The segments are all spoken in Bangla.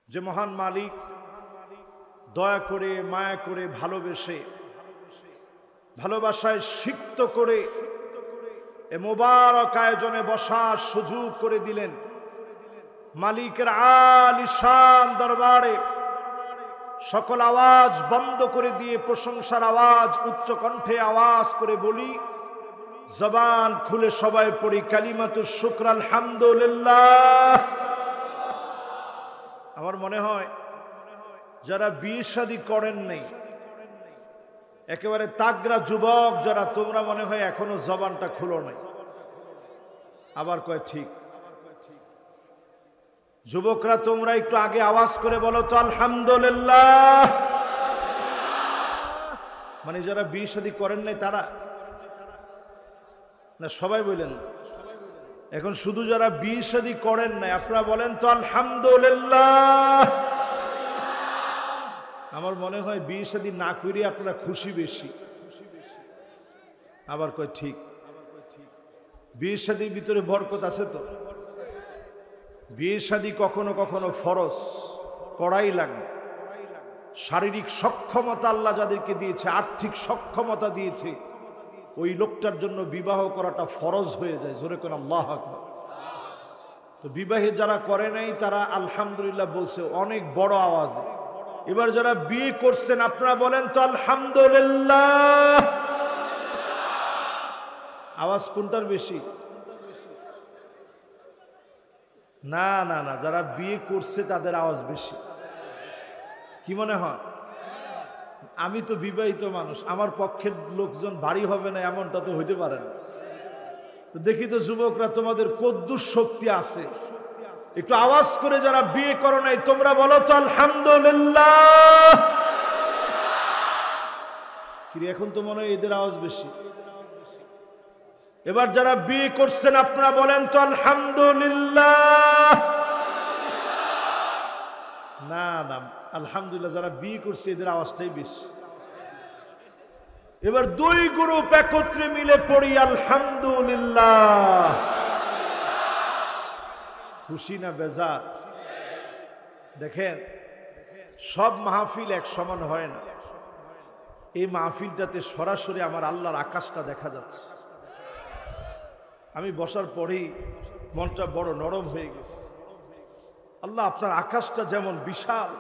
যে মহান মালিক দয়া করে মায়া করে ভালোবেসে ভালোবাসায় সিক্ত করে এ মোবারক আয়োজনে বসার সুযোগ করে দিলেন। মালিকের আলিশান দরবারে সকল আওয়াজ বন্ধ করে দিয়ে প্রশংসার আওয়াজ উচ্চ কণ্ঠে আওয়াজ করে বলি, জবান খুলে সবাই পড়ি কালিমাতুশ শুকর আলহামদুলিল্লাহ। আমার মনে হয় যারা বিয়ে শাদী করেন নাই, একেবারে তাগড়া যুবক যারা, তোমরা মনে হয় এখনো জবানটা খুলো নাই। আবার কয় ঠিক। যুবকরা তোমরা একটু আগে আওয়াজ করে বলো তো আলহামদুলিল্লাহ। মানে যারা বিয়ে শাদী করেন নাই তারা না, সবাই বলেন। এখন শুধু যারা বিয়ে শাদী করেন নাই আপনারা বলেন তো আলহামদুলিল্লাহ। আমার মনে হয় বিয়ে শাদী না করে আপনারা খুশি বেশি। আবার কয় ঠিক। বিয়ে শাদীর ভিতরে বরকত আছে তো। বিয়ে শাদী কখনো কখনো ফরজ, করাই লাগবে। শারীরিক সক্ষমতা আল্লাহ যাদেরকে দিয়েছে, আর্থিক সক্ষমতা দিয়েছে, ওই লোকটার জন্য বিবাহ করাটা ফরজ হয়ে যায়। জোরে কোন আল্লাহু আকবার। তো বিবাহে যারা করে নাই তারা আলহামদুলিল্লাহ বলছে অনেক বড় আওয়াজে। এবার যারা বিয়ে করছেন আপনারা বলেন তো আলহামদুলিল্লাহ। আওয়াজ কোনটার বেশি? না না না, যারা বিয়ে করছে তাদের আওয়াজ বেশি। কি মনে হয়? আমি তো বিবাহিত মানুষ, আমার পক্ষের লোকজন ভারী হবে না এমনটা তো হইতে পারে না। তো দেখি তো যুবকরা তোমাদের কদ্দুর শক্তি আছে। একটু আওয়াজ করে যারা বিয়ে করো নাই তোমরা বলো তো আলহামদুলিল্লাহ। কি এখন তো মনে হয় এদের আওয়াজ বেশি। এবার যারা বিয়ে করছেন আপনারা বলেন তো আলহামদুলিল্লাহ। না না, আলহামদুলিল্লাহ যারা বিয়ে করছে এদের আওয়াজটাই বেশি। এবার দুই গ্রুপ একত্রে মিলে পড়ি আলহামদুলিল্লাহ। খুশি না বেজার? দেখেন, সব মাহফিল এক সমান হয় না। এই মাহফিলটাতে সরাসরি আমার আল্লাহর আকাশটা দেখা যাচ্ছে। আমি বসার পরেই মনটা বড় নরম হয়ে গেছে। আল্লাহ আপনার আকাশটা যেমন বিশাল,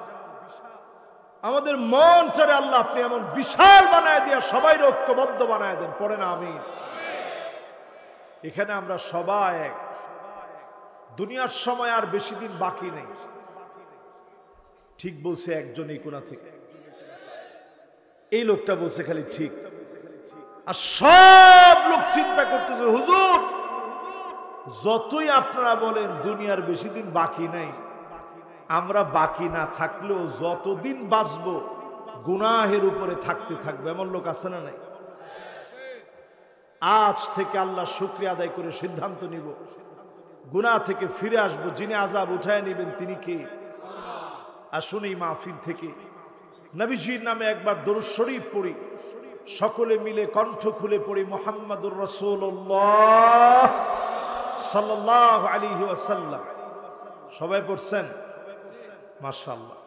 আমাদের মনটারে আল্লাহ আপনি এমন বিশাল বানায় দিয়া সবাই ঐক্যবদ্ধ বানায় দেন। পড়ে না আমিন। এখানে আমরা সবাই এক। দুনিয়ার সময় আর বেশি দিন বাকি নেই। ঠিক বলছে একজন এই কোণা থেকে, এই লোকটা বলছে খালি ঠিক। আর সব লোক চিন্তা করতেছে হুজুর যতই আপনারা বলেন দুনিয়ার বেশি দিন বাকি নাই, আমরা বাকি না থাকলেও যতদিন বাঁচবো গুনাহের উপরে থাকতে থাকবে। এমন লোক আছে না নাই? আজ থেকে আল্লাহ শুকরিয়া আদায় করে সিদ্ধান্ত নিব গুনাহ থেকে ফিরে আসবো। যিনি আযাব উঠায় নেবেন তিনি কে? আসুন এই মাহফিল থেকে নবীজির নামে একবার দরুদ শরীফ পড়ি। সকলে মিলে কণ্ঠ খুলে পড়ি মুহাম্মাদুর রাসূলুল্লাহ সাল্লাল্লাহু আলাইহি ওয়াসাল্লাম। সবাই পড়ছেন? মাশাআল্লাহ।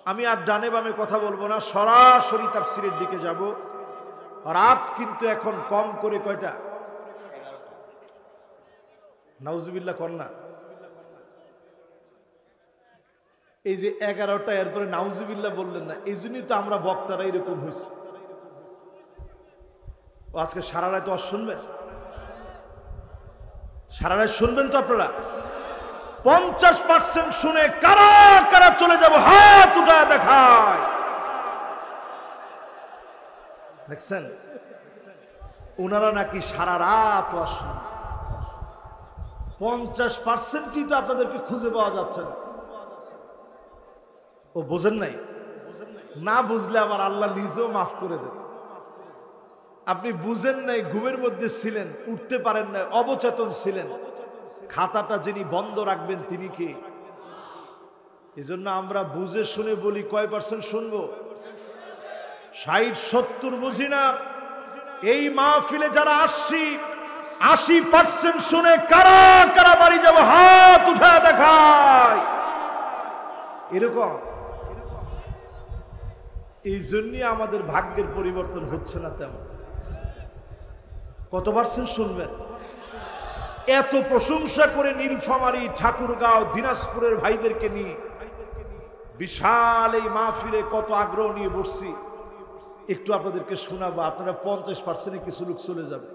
আমি আর ডানে বামে কথা বলবো না, সরাসরি তাফসীরের দিকে যাব। রাত কিন্তু এখন কম করে কয়টা? নাউজুবিল্লাহ কর না। এই যে 11টা, এরপরে নাউজুবিল্লাহ বললেন না, এই জন্যই তো আমরা বক্তারা এরকম হয়েছে। আজকে সারা রাত তো শুনবেন, সারা রাত শুনবেন তো আপনারা। 50% শুনে কারা কারা চলে যাব হাত উঠায় দেখায়। দেখছেন ওনারা নাকি সারা রাত আসেন। 50%ই তো আপনাদেরকে খুঁজে পাওয়া যাচ্ছে না। ও বোঝেন নাই? না বুঝলে আবার আল্লাহ নিজেও মাফ করে দেন। আপনি বুঝেন নাই, ঘুমের মধ্যে ছিলেন, উঠতে পারেন না, অবচেতন ছিলেন। খাতাটা যিনি বন্ধ রাখবেন তিনি কে? এজন্য আমরা বুঝে শুনে বলি। কয় পার্সেন্ট শুনবো? 60-70 বুঝি না। এই মাহফিলে যারা 80% শুনে কারা কারা বাড়ি যাব হাত উঠায় দেখায়। এরকম। এই জন্যই আমাদের ভাগ্যের পরিবর্তন হচ্ছে না তেমন। কত পার্সেন্ট শুনবেন? এত প্রশংসা করে নীলফামারী, ঠাকুরগাঁও, দিনাজপুরের ভাইদেরকে নিয়ে বিশাল এই মাহফিলে কত আগ্রহ নিয়ে বসছি, একটু আপনাদেরকে শোনাবো। আপনারা 50%-এ কিছু লোক চলে যাবে,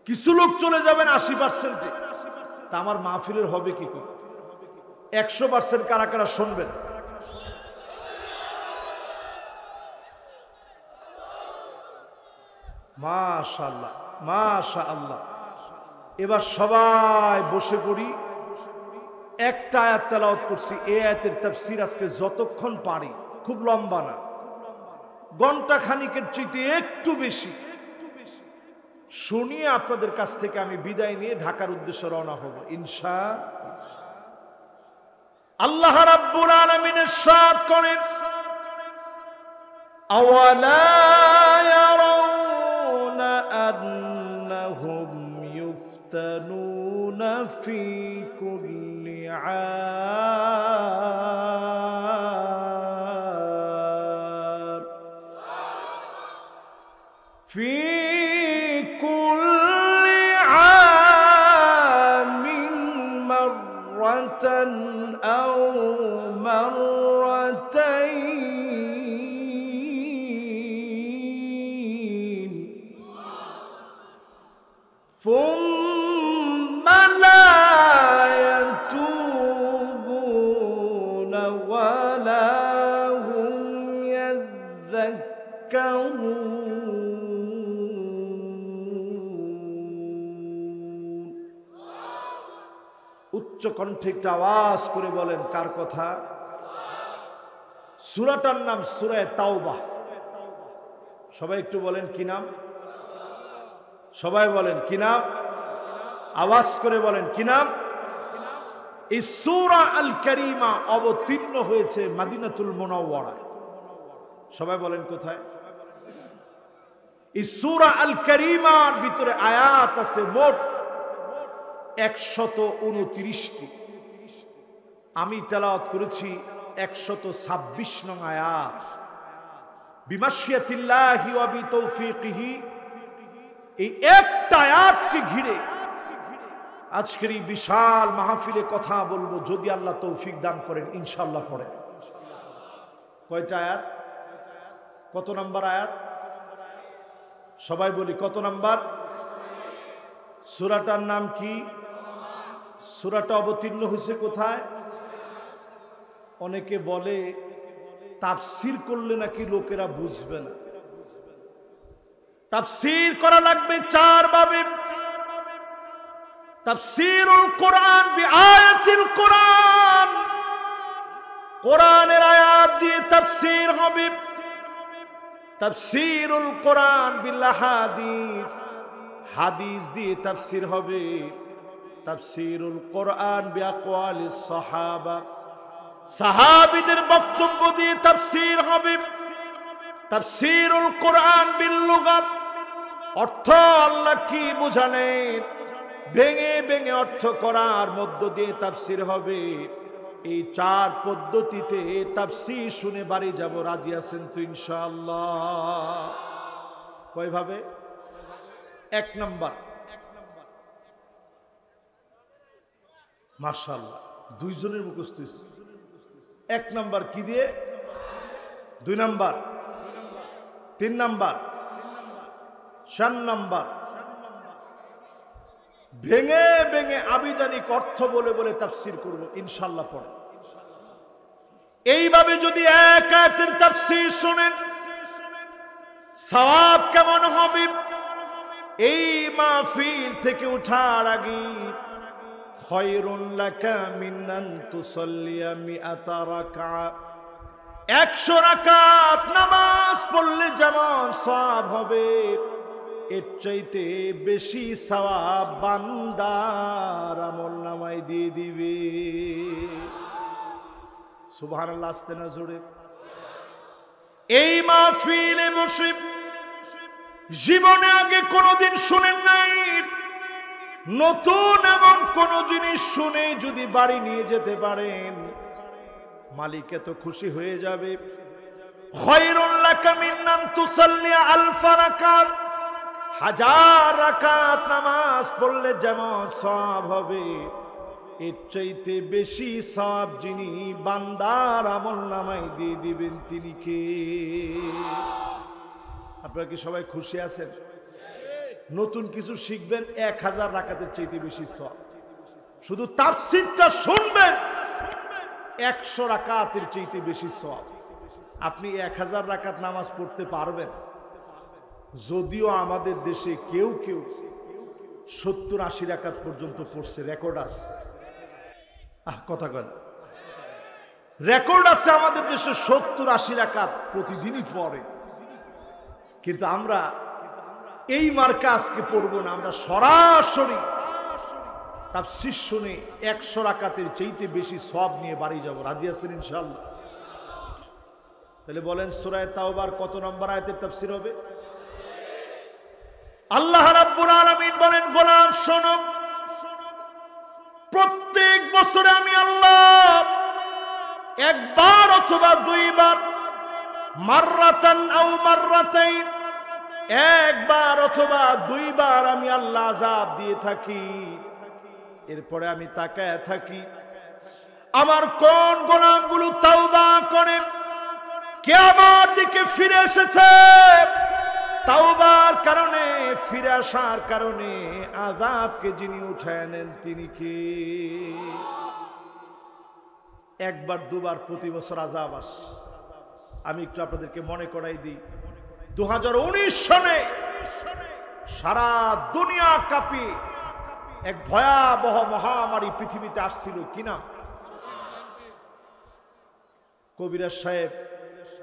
কিছু লোক চলে যাবেন 80%-এ। তা আমার মাহফিলের হবে কি করে? 100% কারা কারা শুনবেন? মাশাআল্লাহ, মাশাআল্লাহ। এবার সবাই বসে পড়ি। একটা আয়াত তেলাওয়াত করছি, এই আয়াতের তাফসীর আজকে যতক্ষণ পারি, খুব লম্বা না, ঘন্টা খানিকের চাইতে একটু বেশি শুনিয়ে আপনাদের কাছ থেকে আমি বিদায় নিয়ে ঢাকার উদ্দেশ্যে রওনা হব ইনশাআল্লাহ। আল্লাহ রাব্বুল আলামিন ইরশাদ করেন, আওয়ালা ইয়ারাউনা আন্নাহুম ইফতানুনা ফি কুল্লি আম ফি কুল্লি আমিন মাররাতান আও মাররাতাইন ثم لا يتوبون ولا هم يذكرون। উচ্চ কণ্ঠে একটা আওয়াজ করে বলেন, কার কথা? সূরাটার নাম সূরা তাওবাহ। সবাই একটু বলেন কি নাম? সবাই বলেন কি নাম? আওয়াজ করে বলেন কি নাম? এই সূরা আল কারীমা অবতীর্ণ হয়েছে মদিনাতুল মুনাওয়ারায়। সবাই বলেন কোথায়? এই সূরা আল কারীমার ভিতরে আয়াত আছে মোট 129টি। আমি তেলাওয়াত করেছি 126 নং আয়াত। বিমাশিয়াতিল্লাহি ওয়া বিতৌফিকিহি, এই একটা আয়াতকে ঘিরে আজকের এই বিশাল মাহফিলে কথা বলবো, যদি আল্লাহ তৌফিক দান করেন ইনশাআল্লাহ। পড়ে কয়টা আয়াত? কত নাম্বার আয়াত? সবাই বলি কত নাম্বার? সূরাটার নাম কি? সূরাটা অবতীর্ণ হয়েছে কোথায়? অনেকে বলে তাফসীর করলে নাকি লোকেরা বুঝবে না। তাফসীর করা লাগবে 4 ভাবে। তাফসীরুল কোরআন বিআয়াতিল কোরআন, কোরআনের আয়াত দিয়ে তাফসীর হবে। তাফসীরুল কোরআন বিল হাদিস, হাদিস দিয়ে তাফসীর হবে। তাফসীরুল কোরআন বিআকওয়ালিস সাহাবা, সাহাবীদের বক্তব্য দিয়ে তাফসীর হবে। তাফসীরুল কোরআন বিল লুগা, অর্থ আল্লাহ কি বুঝালেন ভেঙে ভেঙে অর্থ করার মধ্য দিয়ে তাফসীর হবে। এই 4 পদ্ধতিতে তাফসীর শুনে বাড়ি যাব, রাজি আছেন তো ইনশাআল্লাহ? কয় ভাবে? 1 নাম্বার, মাশাআল্লাহ 2 জনের মুখস্থ হইছে। 1 নাম্বার কি দিয়ে? 2 নাম্বার, 3 নাম্বার, 4 নাম্বার। ভেঙে ভেঙে আবিধানিক অর্থ বলে বলে তাফসীর করব ইনশাআল্লাহ। পড়ে এইভাবে যদি এক আয়াতের তাফসীর শুনেন সওয়াব কেমন হবে? এই মাহফিল থেকে ওঠার আগে খায়রুন লাকা মিন আন তুসাল্লিয়া মিআতা রাকাআ, 100 রাকাত নামাজ পড়লে যেমন সওয়াব হবে, এর চাইতে বেশি সওয়াব বান্দার আমলনামায় দিয়ে দিবে। সুবহানাল্লাহ। আসতে না জোরে। এই মাহফিলে বসে জীবনে আগে কোনোদিন শুনেন নাই, নতুন এমন কোন জিনিস শুনে যদি বাড়ি নিয়ে যেতে পারেন, মালিক এত খুশি হয়ে যাবে। খায়রুল লাকা মিন আন তুসাল্লি আলফা রাকাত, 1000 রাকাত নামাজ পড়লে যেমন সওয়াব হবে, এর চাইতে বেশি সওয়াব যিনি বান্দার আমলনামায় দিয়ে দিবেন তিনি কে? আপনারা কি সবাই খুশি আছেন? নতুন কিছু শিখবেন, 1000 রাকাতের চাইতে বেশি সওয়াব। শুধু তাফসীরটা শুনবেন, 100 রাকাতের চাইতে বেশি সওয়াব। আপনি 1000 রাকাত নামাজ পড়তে পারবেন? যদিও আমাদের দেশে কেউ কেউ 70-80 রাকাত পর্যন্ত পড়ছে, রেকর্ড আছে। কথা বলেন, রেকর্ড আছে আমাদের দেশে 70-80 রাকাত প্রতিদিনই পড়ে। কিন্তু আমরা এই মার্কা আজকে পড়বো না, আমরা সরাসরি তাফসীর শুনে 100 রাকাতের চাইতে বেশি সওয়াব নিয়ে বাড়ি যাব। রাজি আছেন ইনশাআল্লাহ? তাহলে বলেন সূরা তাওবার কত নম্বর আয়াতের তাফসীর হবে? আল্লাহ রাব্বুল আলামিন বলেন, গোলাম শোনো, প্রত্যেক বছরে আমি আল্লাহ একবার অথবা দুইবার, মাররাতান আও মাররাতাইন, একবার অথবা দুইবার আমি আল্লাহ আযাব দিয়ে থাকি। এরপরে আমি তাকায় থাকি আমার কোন গোলামগুলো তাওবা করে কে আমার দিকে ফিরে এসেছে। তাওবার কারণে, ফিরে আসার কারণে আযাবকে যিনি উঠায় নেন তিনি কে? একবার দুবার প্রতি বছর আযাব আসে। আমি একটু আপনাদেরকে মনে করাই দিই, 2019 সনে সারা দুনিয়া কাঁপিয়ে এক ভয়াবহ মহামারী পৃথিবীতে আসছিল, কিনা? কবিরাজ সাহেব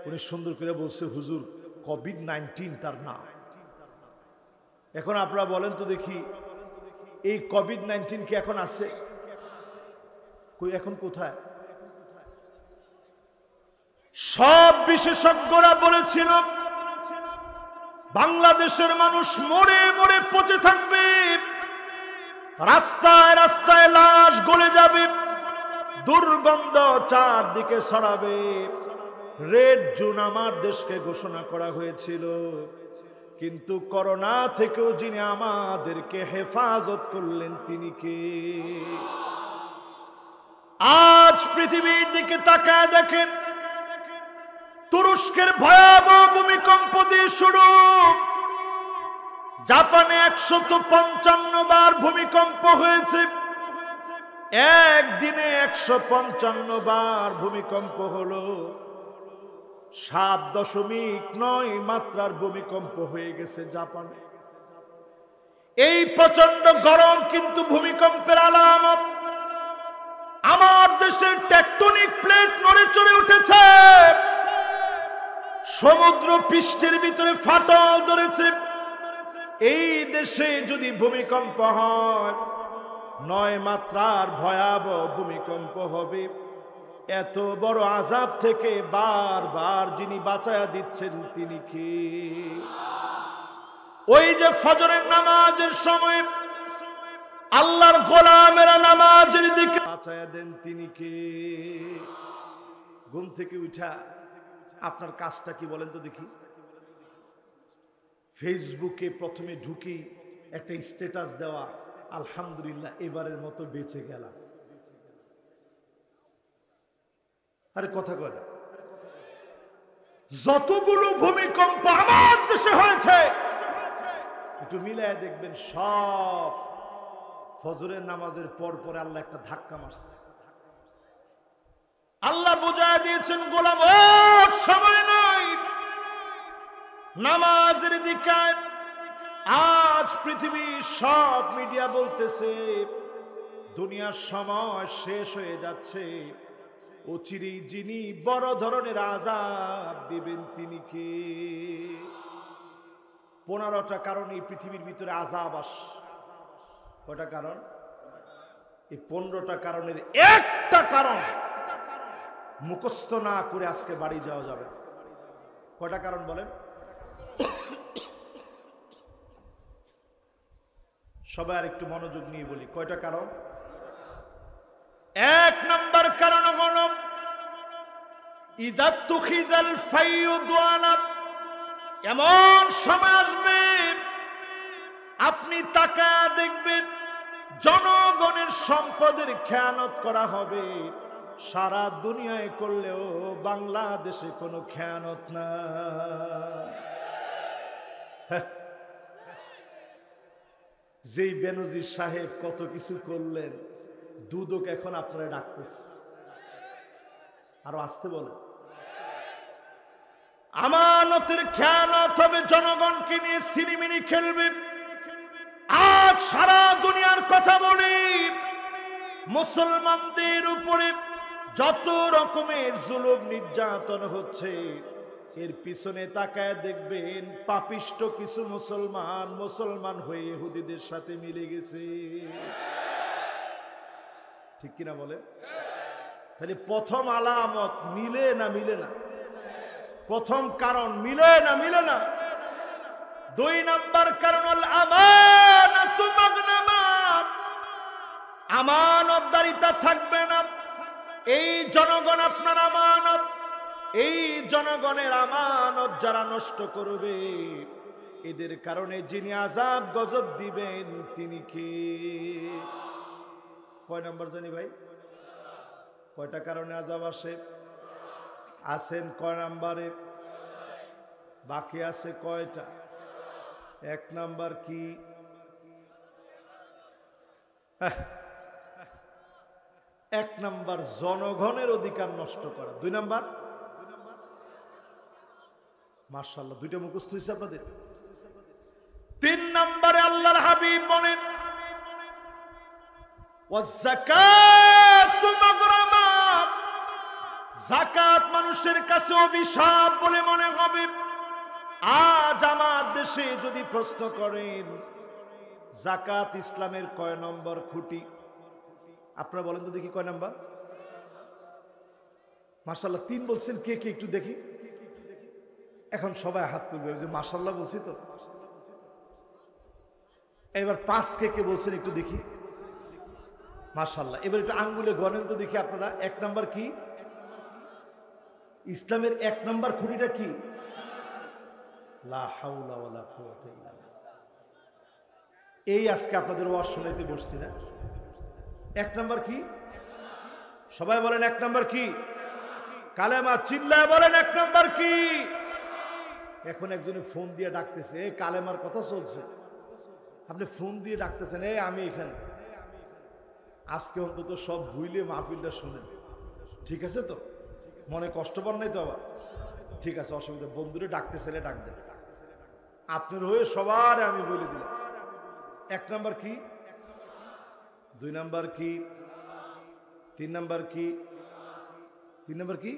উনি সুন্দর করে বলছে, হুজুর কোভিড-19 তার নাম। এখন আপনারা বলেন তো দেখি, এই কোভিড-19 কি এখন আছে? কই, এখন কোথায়? সব বিশেষজ্ঞরা বলেছিল বাংলাদেশের মানুষ মরে মরে পচে থাকবে, রাস্তায় রাস্তায় লাশ গলে যাবে, দুর্গন্ধ চারদিকে ছড়াবে। রেড জোন আমার দেশকে ঘোষণা করা হয়েছিল, কিন্তু করোনা থেকেও যিনি আমাদেরকে হেফাজত করলেন তিনি কে? আজ পৃথিবীর দিকে তাকায় দেখেন, তুরস্কের ভয়াবহ ভূমিকম্প দিয়ে শুরু, জাপানে 155 বার ভূমিকম্প হয়েছে, একদিনে 155 বার ভূমিকম্প হলো। 7.9 মাত্রার ভূমিকম্প হয়ে গেছে জাপানে। এই প্রচন্ড গরম কিন্তু ভূমিকম্পের আলামত। আমার দেশের টেকটনিক প্লেট নড়ে চড়ে উঠেছে, সমুদ্র পৃষ্ঠের ভিতরে ফাটল ধরেছে। এই দেশে যদি ভূমিকম্প হয়, 9 মাত্রার ভয়াবহ ভূমিকম্প হবে। এত বড় আযাব থেকে বারবার যিনি বাঁচায়া দিচ্ছেন তিনি কে? ওই যে ফজরের নামাজের সময় আল্লাহর গোলামেরা নামাজের দিকে বাঁচায়া দেন তিনি কে? ঘুম থেকে উঠা আপনার কাজটা কি বলেন তো দেখি? ফেসবুকে প্রথমে ঢুকি একটা স্ট্যাটাস দেওয়া, আলহামদুলিল্লাহ এবারের মতো বেঁচে গেলাম। আরে কথা কয়, যতগুলো ভূমিকম্প আমার দেশে হয়েছে একটু মিলায় দেখবেন, সব ফজরের নামাজের পর পরে আল্লাহ একটা ধাক্কা মারছে। আল্লাহ বুঝায় দিয়েছেন, গোলাম সময় নাই, নামাজের দিকে। আজ পৃথিবীর সব মিডিয়া বলতেছে দুনিয়ার সময় শেষ হয়ে যাচ্ছে, অচিরেই যিনি বড় ধরনের আযাব দিবেন তিনি কে? 15টা কারণ এই পৃথিবীর ভিতরে আযাব আসে। কয়টা কারণ? এই 15টা কারণের একটা কারণ মুখস্থ না করে আজকে বাড়ি যাওয়া যাবে। কয়টা কারণ বলেন? সবাই আর একটু মনোযোগ নিয়ে বলি, কয়টা কারণ? 1 নম্বর কারণ হলো ইদা তুখিজাল ফাইয়ুদানা, এমন সময় আসবে আপনি তাকায়া দেখবেন জনগণের সম্পদের খেয়ানত করা হবে। সারা দুনিয়ায় করলেও বাংলাদেশে কোনো খেয়ানত না। যেই বেনজির সাহেব কত কিছু করলেন, দুদক এখন আপনারা ডাকতেছে, আরো আসতে বলে। আমানতের খেয়ানত হবে, জনগণকে নিয়ে সিনেমিনি খেলবে। আজ সারা দুনিয়ার কথা বলি, মুসলমানদের উপরে যত রকমের জুলুম নির্যাতন হচ্ছে, এর পিছনে তাকায় দেখবেন পাপিষ্ট কিছু মুসলমান হয়ে ইহুদিদের সাথে মিলে গেছে। ঠিক কিনা বলে? তাহলে প্রথম আলামত মিলে না মিলে না? প্রথম কারণ মিলে না মিলে না? 2 নাম্বার কারণ হল আমানাতু মাগনামা, আমানতদারিতা থাকবে না। এই জনগণ আপনার আমানত, এই জনগণের আমানত যারা নষ্ট করবে, এদের কারণে যিনি আযাব গজব দিবেন তিনি কে? কয় নাম্বার জানি ভাই? কয়টা কারণে আযাব আসে? আছেন কয় নাম্বারে? বাকি আছে কয়টা? 1 নাম্বার কি? 1 নাম্বার জনগণের অধিকার নষ্ট করা। 2 নাম্বার, মাশাআল্লাহ 2টা মুখস্থ হয়েছে আপনাদের। 3 নাম্বারে আল্লাহর হাবিব বলেন ওয়াযাকাতু মাগরামা, যাকাত মানুষের কাছে অভিশাপ বলে মনে হবে। আজ আমার দেশে যদি প্রশ্ন করেন যাকাত ইসলামের কয় নম্বর খুঁটি, আপনারা বলেন তো দেখি কয় নাম্বার? মাশাআল্লাহ 3 বলছেন, কে কে একটু দেখি। এখন সবাই হাত তুলবে, যে মাশাআল্লাহ বলছি তো। এবার 5 কে কে বলছেন একটু দেখি, মাশাআল্লাহ। এবার একটু আঙ্গুলে গণেন তো দেখি আপনারা। 1 নাম্বার কি? ইসলামের 1 নাম্বার খুঁটিটা কি? লা হাওলা ওয়ালা কুওয়াতা ইল্লা বিল্লাহ। এই আজকে আপনাদের ওয়াজ শোনাইতে বসছি না। 1 নাম্বার কি? সবাই বলেন 1 নাম্বার কি? কালেমা, চিল্লায় বলেন 1 নাম্বার কি? এখন একজনে ফোন দিয়ে ডাকতেছে, কালেমার কথা চলছে, আপনি ফোন দিয়ে ডাকতেছেন, আমি এখানে। আজকে অন্তত সব ভুইলে মাহফিলটা শুনেন, ঠিক আছে তো? মনে কষ্ট পান নাই তো আবার? ঠিক আছে, অসুবিধা। বন্ধুরে ডাকতেছিলে ডাক দেন, আপনার হয়ে সবার আমি বলে দিলাম। 1 নাম্বার কি? 2 নাম্বার কি? 3 নাম্বার কি? 3 নাম্বার কি?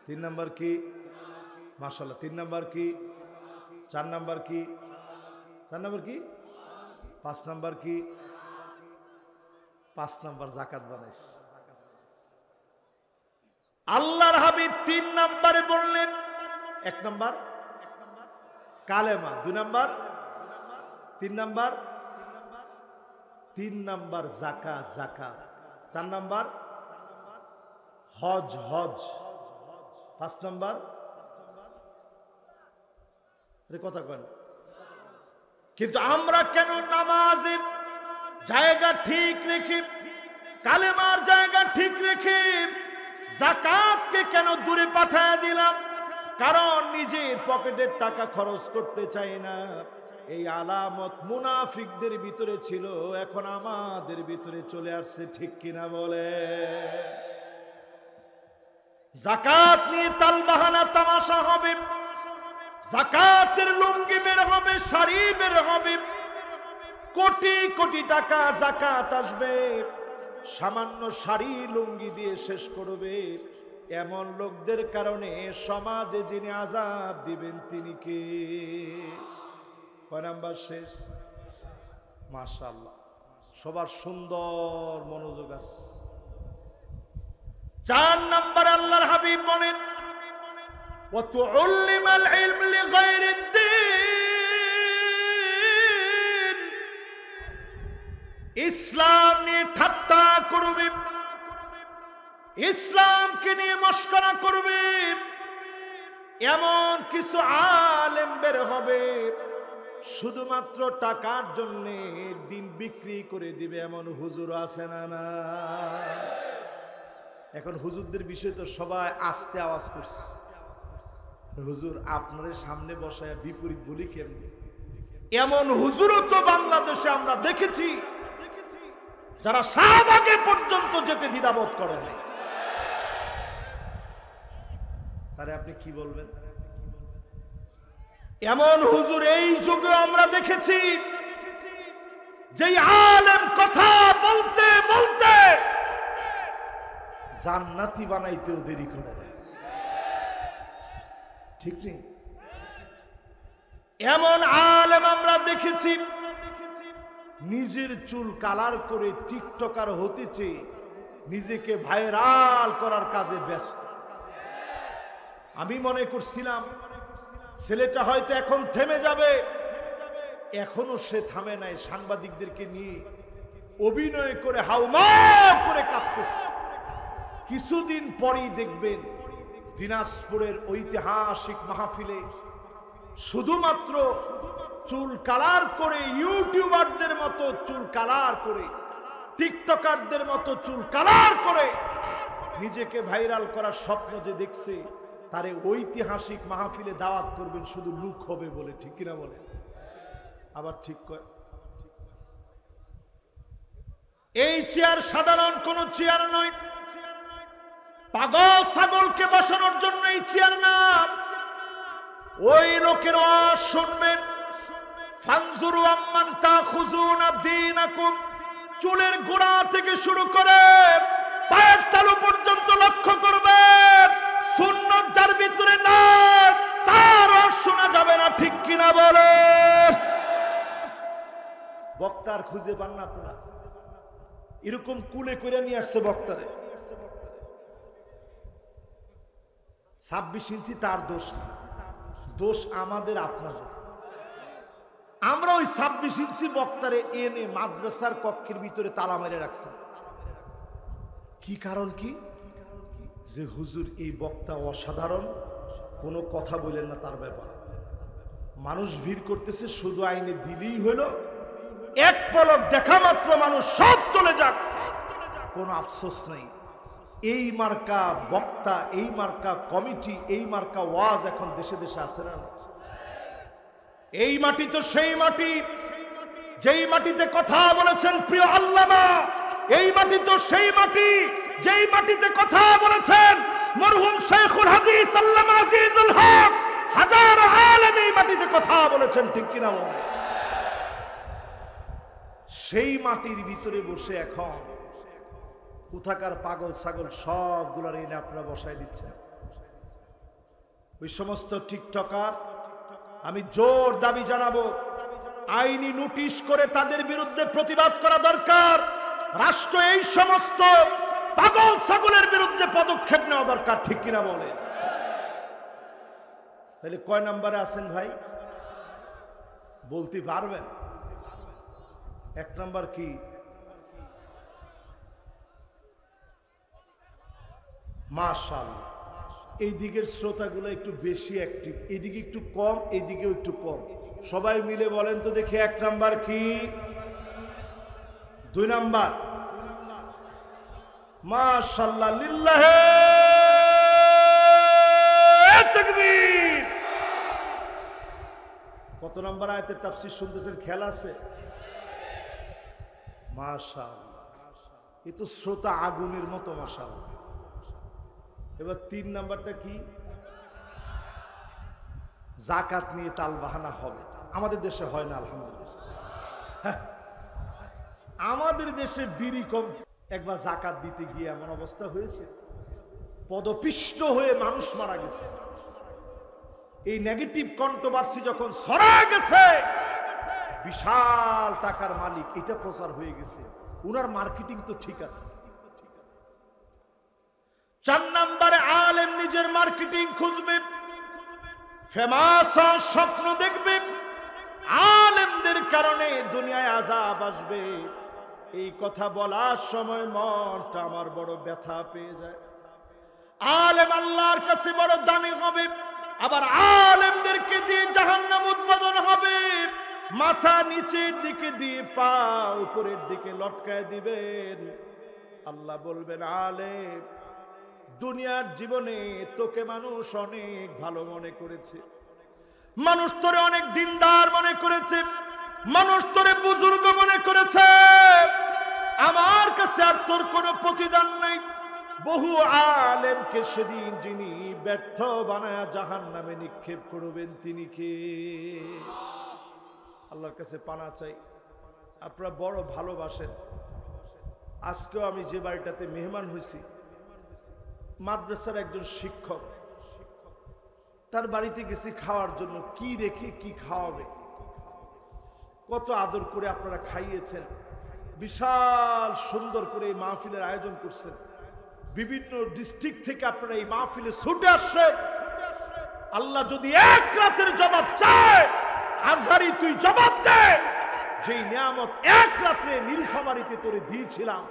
3 নাম্বার কি? মাশাআল্লাহ। 3 নাম্বার কি? 4 নাম্বার কি? 4 নাম্বার কি? 5 নাম্বার কি? 5 নাম্বার যাকাত বানাইছে। আল্লাহর হাবিব 3 নাম্বারে বললেন, 1 নাম্বার কালেমা, 2 নাম্বার, 3 নাম্বার, 3 নাম্বার যাকাত, 4 নাম্বার হজ, 5 নাম্বার কথা কেন? কিন্তু আমরা কেন নামাজের জায়গা ঠিক রেখে, কালেমার জায়গা ঠিক রেখে যাকাতকে কেন দূরে পাঠায় দিলাম? কারণ নিজের পকেটের টাকা খরচ করতে চাই না। এই আলামত মুনাফিকদের ভিতরে ছিল, এখন আমাদের ভিতরে চলে আসছে, ঠিক কিনা বলে? যাকাত নিয়ে তালবাহানা তামাশা হবে, যাকাতের লুঙ্গি বের হবে, শাড়ি বের হবে, কোটি কোটি টাকা যাকাত আসবে, সামান্য শাড়ি লুঙ্গি দিয়ে শেষ করবে। এমন লোকদের কারণে সমাজে যিনি আযাব দিবেন তিনি কে? কয় নাম্বার শেষ? মাশাআল্লাহ, সবার সুন্দর মনোযোগ আছে। 4 নাম্বার আল্লাহর হাবিব বলেন ওয়াতুল্লিমাল ইলম লিগাইরিদ্দিন, ইসলাম নিয়ে ঠাট্টা করবে, ইসলামকে নিয়ে মস্করা করবে, এমন কিছু আলেম বের হবে শুধুমাত্র টাকার জন্য দিন বিক্রি করে দিবে, এমন হুজুর আছে না? না, এখন হুজুরদের বিষয় তো সবাই আস্তে আওয়াজ করছে, হুজুর আপনার সামনে বসায় বিপরীত বলি কেমনি? এমন হুজুরও তো বাংলাদেশে আমরা দেখেছি যারা শাহবাগে পর্যন্ত যেতে দ্বিধাবোধ করে নাই। তারে আপনি কি বলবেন? এমন হুজুর এই যুগে আমরা দেখেছি যেই আলেম কথা বলতে বলতে জান্নাতি বানাইতেও দেরি করে দেয়, ঠিক নেই? এমন আলেম আমরা দেখেছি নিজের চুল কালার করে টিকটকার হতেছে, নিজেকে ভাইরাল করার কাজে ব্যস্ত। আমি মনে করছিলাম ছেলেটা হয়তো এখন থেমে যাবে, এখনো সে থামে নাই, সাংবাদিকদেরকে নিয়ে অভিনয় করে হাউমা করে কাঁপতেছে। কিছুদিন পরেই দেখবেন দিনাজপুরের ঐতিহাসিক মাহফিলে শুধুমাত্র চুল কালার করে, ইউটিউবারদের মতো চুল কালার করে, টিকটকারদের মতো চুল কালার করে নিজেকে ভাইরাল করার স্বপ্ন যে দেখছে, তারে ঐতিহাসিক মাহফিলে দাওয়াত করবেন শুধু লুক হবে বলে, ঠিক কিনা বলে? আবার ঠিক কয়। এই চেয়ার সাধারণ কোন চেয়ার নয়, পাগল ছাগলকে বসানোর জন্য এই চেয়ার না। ওই লোকের আওয়াজ শুনবেন, ফানজুরু আম্মান তাখুযুনা দীনাকুম, চুলের গোড়া থেকে শুরু করে পায়ের তালু পর্যন্ত লক্ষ্য করবেন, সুন্নাত যার ভিতরে না তার শোনা যাবে না, ঠিক কিনা বলে? বক্তার খুঁজে পান না আপনারা? এরকম কুলে করে নিয়ে আসছে বক্তারে, 26 ইঞ্চি তার দোষ না, দোষ আমাদের আপনাদের। আমরা ওই 26 ইঞ্চি বক্তারে এনে মাদ্রাসার কক্ষের ভিতরে তালা মেরে রাখছে। কি কারণ? কি যে হুজুর এই বক্তা অসাধারণ, কোনো কথা বলেন না তার ব্যাপার। মানুষ ভিড় করতেছে, শুধু আইনে দিলেই হলো, এক পলক দেখা মাত্র মানুষ সব চলে যাক, কোনো আফসোস নাই। এই মার্কা বক্তা, এই মার্কা কমিটি, এই মার্কা ওয়াজ এখন দেশে দেশে আছে না? এই মাটি তো সেই মাটি যেই মাটিতে কথা বলেছেন প্রিয় আল্লামা, এই মাটি তো সেই মাটি যেই মাটিতে কথা বলেছেন মরহুম শেখুল হাদিস আল্লামা আজিজুল হক। হাজার আলেম এই মাটিতে কথা বলেছেন, ঠিক কিনা বলেন? সেই মাটির ভিতরে বসে এখন কোথাকার পাগল ছাগল সবগুলার এনে আপনারা বসাই দিচ্ছেন। ওই সমস্ত টিকটকার আমি জোর দাবি জানাবো, আইনি নোটিশ করে তাদের বিরুদ্ধে প্রতিবাদ করা দরকার। রাষ্ট্র এই সমস্ত পাগল ছাগলের বিরুদ্ধে পদক্ষেপ নেওয়া দরকার, ঠিক কিনা বলে? তাহলে কয় নম্বরে আছেন ভাই বলতে পারবেন? 1 নম্বর কি? মাশাআল্লাহ, এই দিকের শ্রোতাগুলো একটু বেশি অ্যাক্টিভ, এইদিকে একটু কম, এইদিকেও একটু কম। সবাই মিলে বলেন তো দেখি 1 নাম্বার কি? 2 নাম্বার? মাশাআল্লাহ, লিল্লাহে তাকবীর। কত নম্বর আয়াতের তাফসীর শুনতেছেন খেয়াল আছে? মাশাআল্লাহ, এ তো শ্রোতা আগুনের মতো। মাশাআল্লাহ। এবার 3 নাম্বারটা কি? যাকাত নিয়ে তাল বাহানা হবে, আমাদের দেশে হয় না আলহামদুলিল্লাহ। আমাদের দেশে বিড়ি কম, একবার যাকাত দিতে গিয়ে এমন অবস্থা হয়েছে, পদপিষ্ট হয়ে মানুষ মারা গেছে। এই নেগেটিভ কন্ট্রোভার্সি যখন ছড়া গেছে, বিশাল টাকার মালিক, এটা প্রচার হয়ে গেছে, উনার মার্কেটিং তো ঠিক আছে। 4 নম্বরে আলেম নিজের মার্কেটিং খুঁজবে, ফেমাস স্বপ্ন দেখবে, আলেমদের কারণে দুনিয়ায় আযাব আসবে, এই কথা বলার সময় মনটা আমার বড় ব্যথা পেয়ে যায়। আলেম আল্লাহর কাছে বড় দামি হবে, আবার আলেমদেরকে দিয়ে জাহান্নাম উদ্বোধন হবে। মাথা নিচের দিকে দিয়ে পা উপরের দিকে লটকায় দিবেন। আল্লাহ বলবেন, আলেম, দুনিয়ার জীবনে তোকে মানুষ অনেক ভালো মনে করেছে, মানুষ তোরে অনেক দিনদার মনে করেছে, মানুষ তোরে বুজুর্গ মনে করেছে। আমার কাছে আর তোর কোনো প্রতিদান নেই। বহু আলেমকে সেদিন যিনি ব্যর্থ বানায়া জাহান্নামে নিক্ষেপ করবেন তিনি কে? আল্লাহর কাছে পানা চাই। আপনারা বড় ভালোবাসেন। আজকেও আমি যে বাড়িটাতে মেহমান হয়েছি, মাদ্রাসার একজন শিক্ষক, তার বাড়িতে গেছি খাওয়ার জন্য। কি রেখে কি খাওয়াবে, কত আদর করে আপনারা খাইয়েছেন, বিশাল সুন্দর করে এই মাহফিলের আয়োজন করছেন। বিভিন্ন ডিস্ট্রিক্ট থেকে আপনারা এই মাহফিলে ছুটে আসছেন। আল্লাহ যদি এক রাতের জবাব চায়, আজহারি তুই জবাব দে। যেই নিয়ামত এক রাত্রে নীলফামারীতে তোরে দিয়েছিলাম,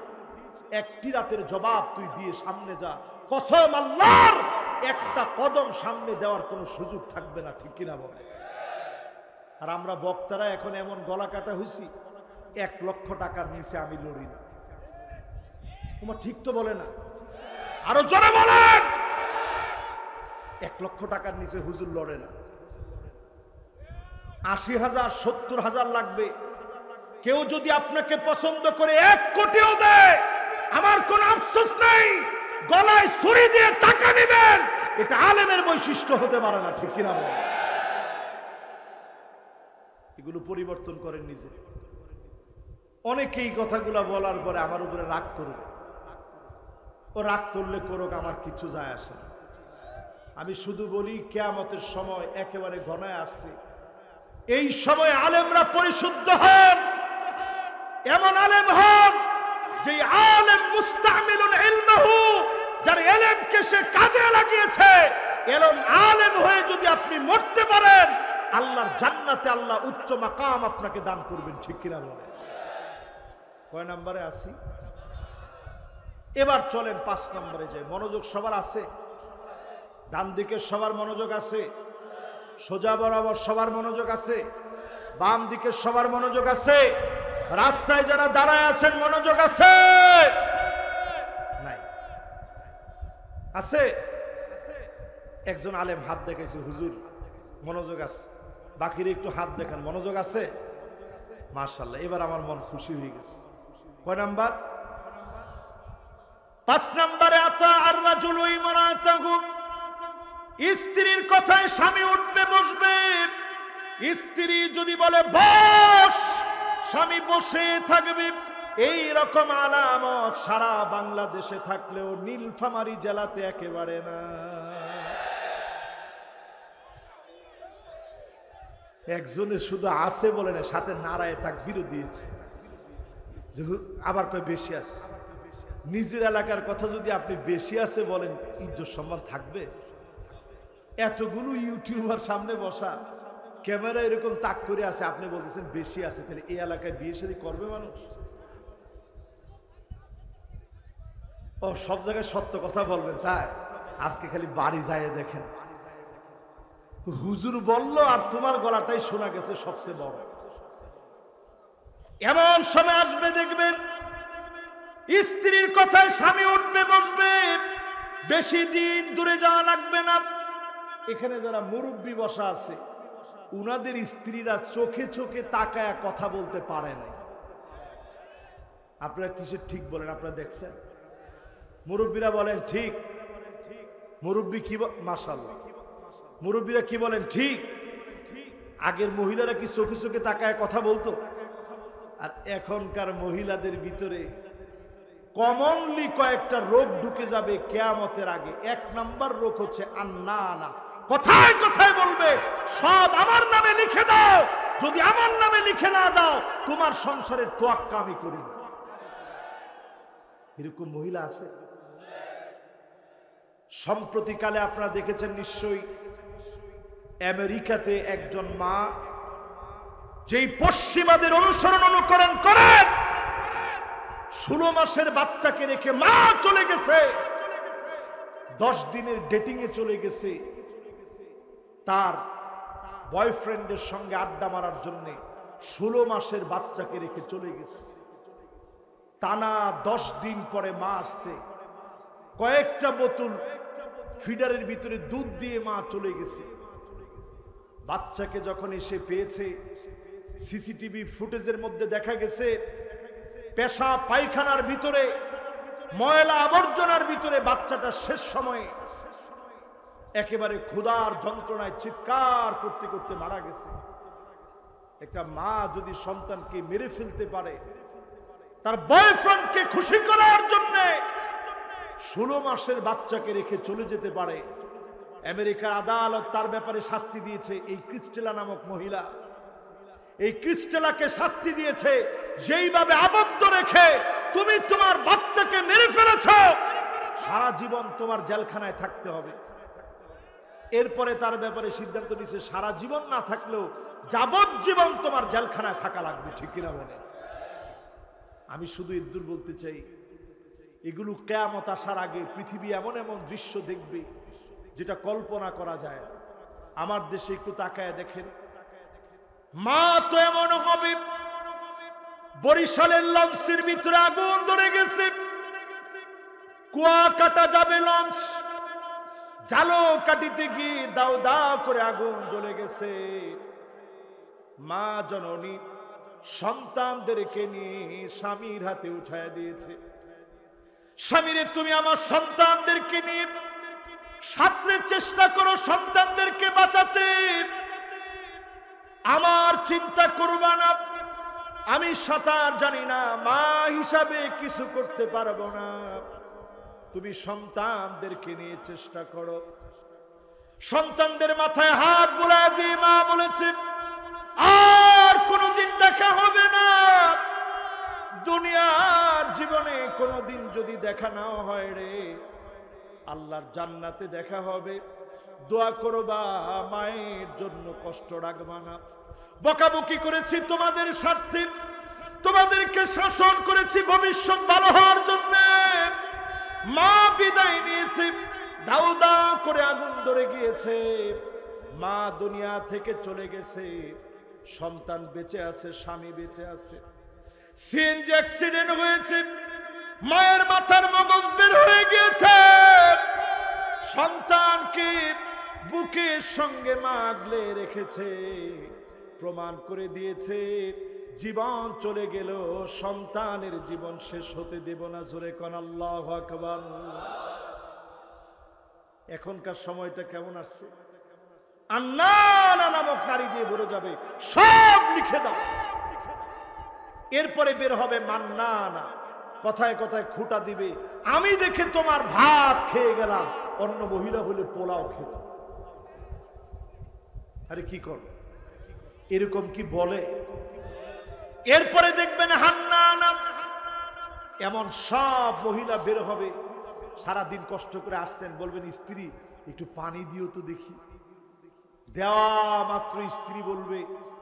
একটি রাতের জবাব তুই দিয়ে সামনে যা। কসম আল্লাহর, একটা কদম সামনে দেওয়ার কোনো সুযোগ থাকবে না, ঠিক কিনা বলে? আর আমরা বক্তারা এখন এমন গলা কাটা হয়েছি, 1 লক্ষ টাকার নিচে আমি লড়ি না। তোমার ঠিক তো বলে না? আরো জোরে বলেন। 1 লক্ষ টাকার নিচে হুজুর লড়ে না। 80,000 70,000 লাগবে। কেউ যদি আপনাকে পছন্দ করে 1 কোটিও দেয়, আমার কোনো আফসোস নেই। গলায় ছুরি দিয়ে টাকা নেবেন, এটা আলেমের বৈশিষ্ট্য হতে পারে না, ঠিক কিনা বলেন? এগুলো পরিবর্তন করেন নিজে। অনেকেই কথাগুলো বলার পরে আমার উপরে রাগ করবে। ও রাগ করলে করুক, আমার কিছু যায় আসে না। আমি শুধু বলি, কিয়ামতের সময় একেবারে ঘনায় আসছে। এই সময় আলেমরা পরিশুদ্ধ হন। এমন আলেম হন যে আলেম মুস্তামিলুন ইলমাহু, যার ইলমকে সে কাজে লাগিয়েছে। এরকম আলেম হয়ে যদি আপনি মরতে পারেন, আল্লাহর জান্নাতে আল্লাহ উচ্চ মাকাম আপনাকে দান করবেন, ঠিক কিনা বলে? কয় নম্বরে আসি? এবার চলেন 5 নম্বরে যাই। মনোযোগ সবার আছে? ডান দিকে সবার মনোযোগ আছে? সোজা বরাবর সবার মনোযোগ আছে? বাম দিকে সবার মনোযোগ আছে? রাস্তায় যারা দাঁড়ায় আছেন মনোযোগ আছে? নাই? আছে? একজন আলেম হাত দেখাইছে, হুজুর মনোযোগ আছে। বাকিরা একটু হাত দেখান, মনোযোগ আছে? মাশাআল্লাহ, এবার আমার মন খুশি হয়ে গেছে। কয় নাম্বার? 5 নম্বরে, আতা আর রাজুলু ইমরাতাহু, স্ত্রীর কথায় স্বামী উঠবে বসবে। স্ত্রী যদি বলে বস, স্বামী বসে থাকবে। এই রকম আলামত সারা বাংলাদেশে থাকলেও নীলফামারী জেলাতে একেবারে না। একজনে শুধু আছে বলে না, সাথে নারায়ে তাকবীরও দিয়েছে। আবার কয় বেশি আছে। নিজের এলাকার কথা যদি আপনি বেশি আছে বলেন, ইজ্জত সম্মান থাকবে? এতগুলো ইউটিউবার সামনে বসা, ক্যামেরা এরকম তাক করে আছে, আপনি বলতেছেন বেশি আছে, তাহলে এই এলাকায় বিয়ে শাদী করবে মানুষ? ও সব জায়গায় সত্য কথা বলবেন তাই? আজকে খালি বাড়ি যায় দেখেন, হুজুর বলল আর তোমার গলাটাই শোনা গেছে সবচেয়ে বড়। এমন সময় আসবে দেখবেন স্ত্রীর কথায় স্বামী উঠবে বসবে। বেশি দিন দূরে যাওয়া লাগবে না। এখানে যারা মুরব্বী বসা আছে, উনাদের স্ত্রীরা চোখে চোখে তাকায়া কথা বলতে পারে না। আপনারা কিসের ঠিক বলেন? আপনারা দেখছেন? মুরব্বীরা বলেন ঠিক। মুরব্বী কি? মাশাআল্লাহ, মুরব্বীরা কি বলেন? ঠিক। আগের মহিলারা কি চোখে চোখে তাকায় কথা বলতো? আর এখনকার মহিলাদের ভিতরে কমনলি কয়েকটা রোগ ঢুকে যাবে কিয়ামতের আগে। 1 নাম্বার রোগ হচ্ছে আন্নানা। কথায় কথায় বলবে সব আমার নামে লিখে দাও, যদি আমার নামে লিখে না দাও তোমার সংসারের তোয়াক্কা আমি করি না। এরকম মহিলা আছে। সম্প্রতিকালে আপনারা দেখেছেন নিশ্চয়ই, আমেরিকাতে একজন মা যেই পশ্চিমাদের অনুসরণ অনুকরণ করেন, 16 মাসের বাচ্চাকে রেখে মা চলে গেছে, 10 দিনের ডেটিং এ চলে গেছে তার বয়ফ্রেন্ডের সঙ্গে আড্ডা মারার জন্য। 16 মাসের বাচ্চাকে রেখে চলে গেছে। টানা 10 দিন পরে মা আসছে, কয়েকটা বোতল ফিডারের ভিতরে দুধ দিয়ে মা চলে গেছে। বাচ্চাকে যখন এসে পেয়েছে, সিসিটিভি ফুটেজের মধ্যে দেখা গেছে পেশাব পায়খানার ভিতরে, ময়লা আবর্জনার ভিতরে বাচ্চাটা শেষ সময়ে একেবারে ক্ষুধার যন্ত্রণায় চিৎকার করতে করতে মারা গেছে। একটা মা যদি সন্তানকে মেরে ফেলতে পারে, তার বয়ফ্রেন্ডকে খুশি করার জন্য 16 মাসের বাচ্চাকে রেখে চলে যেতে পারে, আমেরিকার আদালত তার ব্যাপারে শাস্তি দিয়েছে। এই ক্রিস্টেলা নামক মহিলা, এই ক্রিস্টেলাকে শাস্তি দিয়েছে, যেইভাবে আবদ্ধ রেখে তুমি তোমার বাচ্চাকে মেরে ফেলেছ, সারা জীবন তোমার জেলখানায় থাকতে হবে। এরপরে তার ব্যাপারে সিদ্ধান্ত নিয়েছে সারা জীবন না থাকলেও যাবজ্জীবন তোমার জেলখানায় থাকা লাগবে। ঠিক কিনা বলে? আমি শুধু ইদ্দুর বলতে চাই, এগুলো কিয়ামত আসার আগে পৃথিবী এমন এমন দৃশ্য দেখবে যেটা কল্পনা করা যায় না। আমার দেশে একটু তাকায় দেখেন, মা তো এমন হবে, বরিশালের লঞ্চের ভিতরে আগুন ধরে গেছে, কুয়া কাটা যাবে লঞ্চ, জালো কাটিতে গিয়ে দাও দাও করে আগুন জ্বলে গেছে। মা জননী সন্তানদেরকে নিয়ে স্বামীর হাতে উঠায় দিয়েছে, স্বামীরে তুমি আমার সন্তানদেরকে নিয়ে সাঁতরে চেষ্টা করো সন্তানদেরকে বাঁচাতে, আমার চিন্তা করবা না, আমি সাঁতার জানি না, মা হিসাবে কিছু করতে পারবো না, তুমি সন্তানদেরকে নিয়ে চেষ্টা করো। সন্তানদের মাথায় হাত বুলায় দিয়ে মা বলেছে, আর কোনদিন দেখা হবে না, দুনিয়ার জীবনে কোনদিন যদি দেখা না হয় রে, আল্লাহর জান্নাতে দেখা হবে। দোয়া করবা, মায়ের জন্য কষ্ট রাখবা না। বকাবকি করেছি তোমাদের স্বার্থে, তোমাদেরকে শাসন করেছি ভবিষ্যৎ ভালো হওয়ার জন্য। মা বিদায় নিয়েছে, দাউ দাউ করে আগুন ধরে গিয়েছে, মা দুনিয়া থেকে চলে গেছে, সন্তান বেঁচে আছে, স্বামী বেঁচে আছে। সিএনজি অ্যাক্সিডেন্ট হয়েছে, মায়ের মাথার মগজ বের হয়ে গিয়েছে, সন্তানকে বুকের সঙ্গে মা আগলে রেখেছে, প্রমাণ করে দিয়েছে জীবন চলে গেল, সন্তানের জীবন শেষ হতে দেব না। জোরে কোন আল্লাহু আকবার। এখনকার সময়টা কেমন আসছে? আন্নানা নামক নারী দিয়ে ভরে যাবে, সব লিখে দাও। এরপরে বের হবে মান্নানা, কথায় কথায় খুঁটা দিবে, আমি দেখে তোমার ভাত খেয়ে গেলাম, অন্য মহিলা হলে পোলাও খেত। আরে কি কর, এরকম কি বলে? এরপরে দেখবেন হান্নানা, এমন সব মহিলা বের হবে, সারাদিন কষ্ট করে আসছেন, বলবেন স্ত্রী একটু পানি দিও তো দেখি, দেওয়া মাত্র স্ত্রী বলবে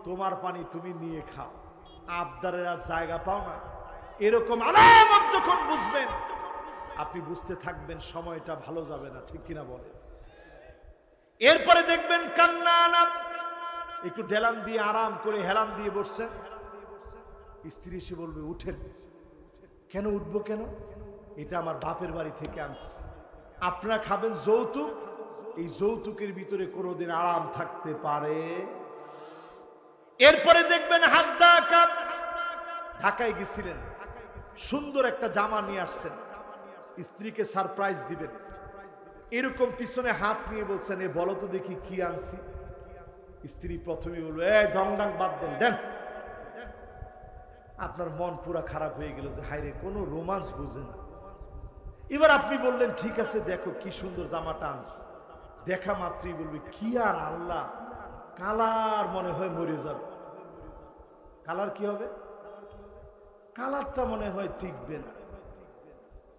তোমার পানি তুমি নিয়ে খাও, আবদারের আর জায়গা পাও না। এরকম আলামত যখন বুঝবেন, আপনি বুঝতে থাকবেন সময়টা ভালো যাবে না। ঠিক কিনা বলে? এরপরে দেখবেন কান্নানা, একটু ঢেলান দিয়ে আরাম করে হেলান দিয়ে বসছেন, স্ত্রী এসে বলবে উঠেন। কেন উঠবো? কেন? এটা আমার বাপের বাড়ি থেকে আনছি, আপনারা খাবেন যৌতুক, এই যৌতুকের ভিতরে কোনোদিন আরাম থাকতে পারে? এরপরে দেখবেন হাদ্দা কাপ, ঢাকায় গেছিলেন, সুন্দর একটা জামা নিয়ে আসছেন, স্ত্রীকে সারপ্রাইজ দিবেন, এরকম পিছনে হাত নিয়ে বলছেন এ বলো তো দেখি কি আনছি। স্ত্রী প্রথমে বলবে এ ডং ডাং বাদ দেন, দেন। আপনার মন পুরা খারাপ হয়ে গেল যে হায়রে কোনো রোমান্স বুঝে না। এবার আপনি বললেন ঠিক আছে দেখো কি সুন্দর জামাটা আনছি, দেখা মাত্রই বলবে কি আর আল্লাহ, কালার মনে হয় মরে যাবে। কালার কি হবে? কালারটা মনে হয় টিকবে না।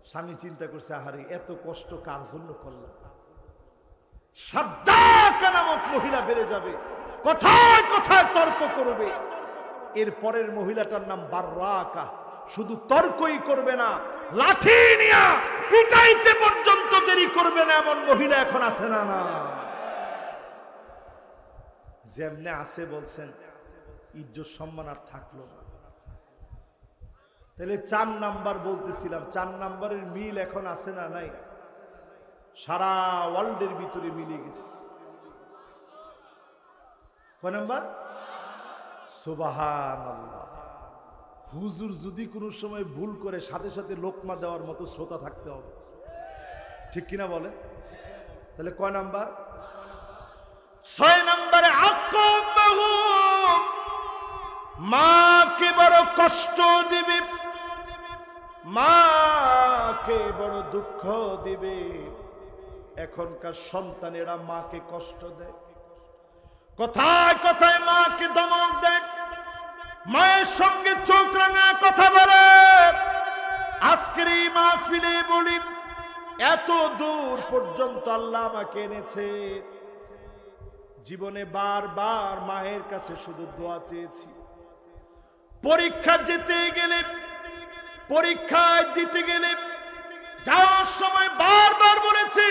স্বামী চিন্তা করছে আহারে এত কষ্ট কার জন্য করলাম। সাদ্দাকা নামক মহিলা বেড়ে যাবে, কথায় কথায় তর্ক করবে। এর পরের মহিলাটার নাম বাররাকা, শুধু তর্কই করবে না, লাঠি নিয়ে পিটাইতে পর্যন্ত দেরি করবে না, এমন মহিলা এখন আছে না? না, যেমনে আছে বলছেন ইজ্জত সম্মান আর থাকলো না। তাহলে 4 নাম্বার বলতেছিলাম, 4 নাম্বারের মিল এখন আছে না? নাই। সারা ওয়ার্ল্ডের ভিতরে মিলে গেছে। কয় নাম্বার? সুবহানাল্লাহ। হুজুর যদি কোনো সময় ভুল করে সাথে সাথে লোকমা দেওয়ার মতো শ্রোতা থাকতে হবে, ঠিক কিনা বলেন? তাহলে কয় নাম্বার? 6 নম্বরে মাকে বড় কষ্ট দিবে, মাকে বড় দুঃখ দিবে। এখনকার সন্তানেরা মাকে কষ্ট দেয়, কথায় কথায় মাকে ধমক দেয়, মায়ের সঙ্গে চোখ রাঙা কথা বলে। আজকের এই মাহফিলে বলি, এত দূর পর্যন্ত আল্লাহ আমাকে এনেছে, জীবনে বারবার মায়ের কাছে শুধু দোয়া চেয়েছি। পরীক্ষা যেতে গেলে, পরীক্ষায় দিতে গেলে, যাওয়ার সময় বারবার বলেছি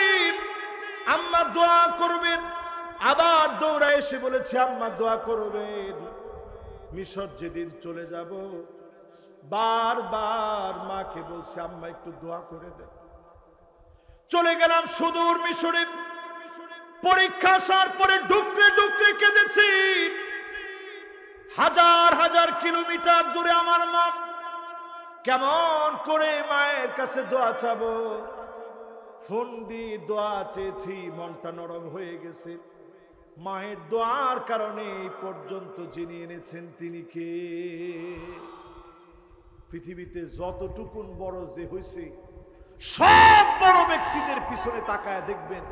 আম্মা দোয়া করবেন, আবার দৌড়া এসে বলেছি আম্মা দোয়া করবেন। মিশর যেদিন চলে যাব, বারবার মাকে বলছি আম্মা একটু দোয়া করে দেন। চলে গেলাম সুদূর মিশরে, পরীক্ষা আসার পরে ডুকরে ডুকরে কেঁদেছি। হাজার হাজার কিলোমিটার দূরে আমার মা, কেমন করে মায়ের কাছে দোয়া চাবো? ফোন দিয়ে দোয়া চেয়েছি, মনটা নরম হয়ে গেছে। মায়ের দোয়ার কারণে এই পর্যন্ত যিনি এনেছেন তিনি কে? পৃথিবীতে যতটুকুন বড় যে হয়েছে, সব বড় ব্যক্তিদের পিছনে তাকায় দেখবেন,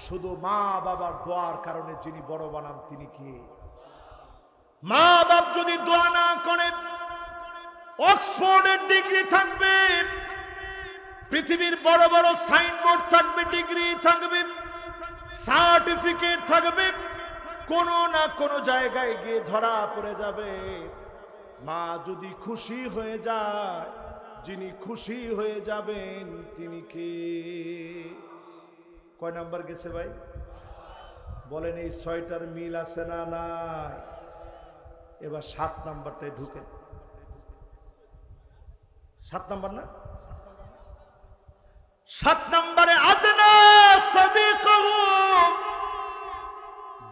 শুধু মা বাবার দোয়ার কারণে যিনি বড় বানান তিনি কে? মা বাপ যদি দোয়া না করে, অক্সফোর্ডের ডিগ্রি থাকবে, পৃথিবীর বড় বড় সাইনবোর্ড থাকবে, ডিগ্রি থাকবে, সার্টিফিকেট থাকবে, কোন না কোন জায়গায় গিয়ে ধরা পড়ে যাবে। মা যদি খুশি হয়ে যায়, যিনি খুশি হয়ে যাবেন তিনি কে? কয় নাম্বার গেছে ভাই বলেন? এই 6টার মিল আছে না? নাই। এবার 7 নাম্বারটায় ঢুকেন। 7 নাম্বার না? 7 নাম্বারে আদনা সাদিকহু,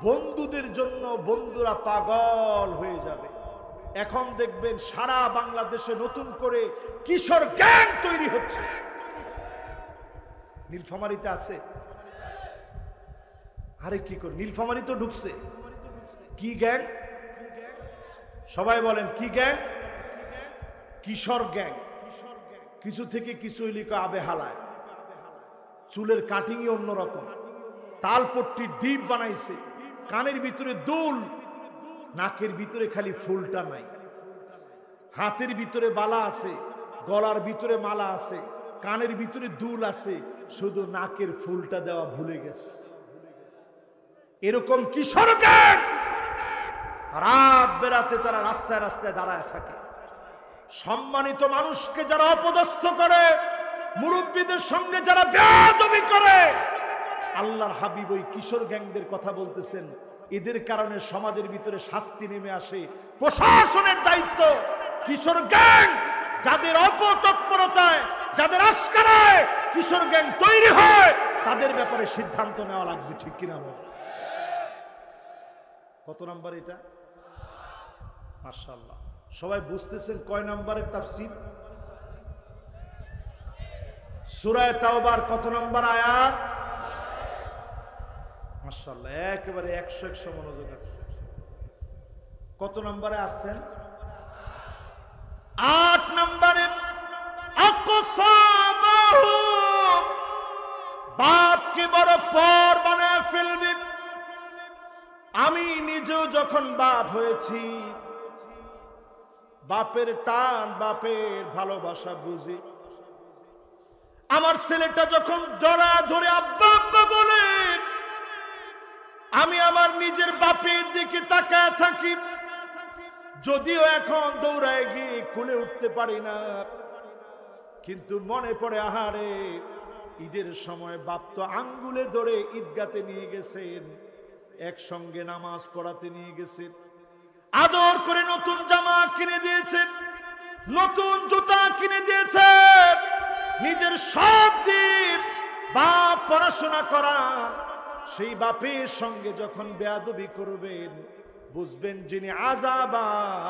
বন্ধুদের জন্য বন্ধুরা পাগল হয়ে যাবে। এখন দেখবেন সারা বাংলাদেশে নতুন করে কিশোর গ্যাং তৈরি হচ্ছে। নীলফামারীতে আছে, আরে কি করে নীলফামারী তো ঢুকছে। কি গ্যাং? সবাই বলেন কি গ্যাং? কিশোর গ্যাং। কিছু থেকে কিছু লিখা আবে হালায়, চুলের কাটিংই অন্যরকম, তালপট্টির ডিপ বানাইছে, কানের ভিতরে দুল, নাকের ভিতরে খালি ফুলটা নাই, হাতের ভিতরে বালা আছে, গলার ভিতরে মালা আছে, কানের ভিতরে দুল আছে, শুধু নাকের ফুলটা দেওয়া ভুলে গেছে। এরকম কিশোর গ্যাং রাত বেরাতে তারা রাস্তায় রাস্তায় দাঁড়ায় থাকে। সম্মানিত মানুষকে যারা অপদস্থ করে, মুরব্বীদের সঙ্গে যারা বেয়াদবি করে, আল্লাহর হাবিব ওই কিশোর গ্যাংদের কথা বলতেছেন। এদের কারণে সমাজের ভিতরে শাস্তি নেমে আসে, প্রশাসনের দায়িত্ব। কিশোর গ্যাং যাদের অপতৎপরতায়, যাদের আস্কারায় কিশোর গ্যাং তৈরি হয়, তাদের ব্যাপারে সিদ্ধান্ত নেওয়া লাগবে, ঠিক কিনা বল? কত নাম্বার এটা? মাশাআল্লাহ, সবাই বুঝতেছেন কয় নাম্বারের তাফসীর? সূরা তাওবার কত নাম্বার আয়াত? মাশাআল্লাহ, একেবারে 100 মনোযোগ আছে। কত নম্বরে আসছেন? 8 নম্বরে। আকসাবাহু, বাপকে বড় পর বানায় ফেলবে। আমি নিজেও যখন বাপ হয়েছি, বাপের টান, বাপের ভালোবাসা বুঝি। আমার ছেলেটা যখন জড়া ধরে আব্বা আব্বা বলে, আমি আমার নিজের বাপের দিকে তাকায় থাকি। যদিও এখন দৌড়ায় গিয়ে কুলে উঠতে পারি না, কিন্তু মনে পড়ে আহারে ঈদের সময় বাপ তো আঙ্গুলে ধরে ঈদগাতে নিয়ে গেছেন, একসঙ্গে নামাজ পড়াতে নিয়ে গেছেন, আদর করে নতুন জামা কিনে দিয়েছেন, নতুন জুতা কিনে দিয়েছেন, নিজের সব দিন বাপ পড়াশোনা করা, সেই বাপের সঙ্গে যখন বেয়াদবি করবেন বুঝবেন যিনি আযাব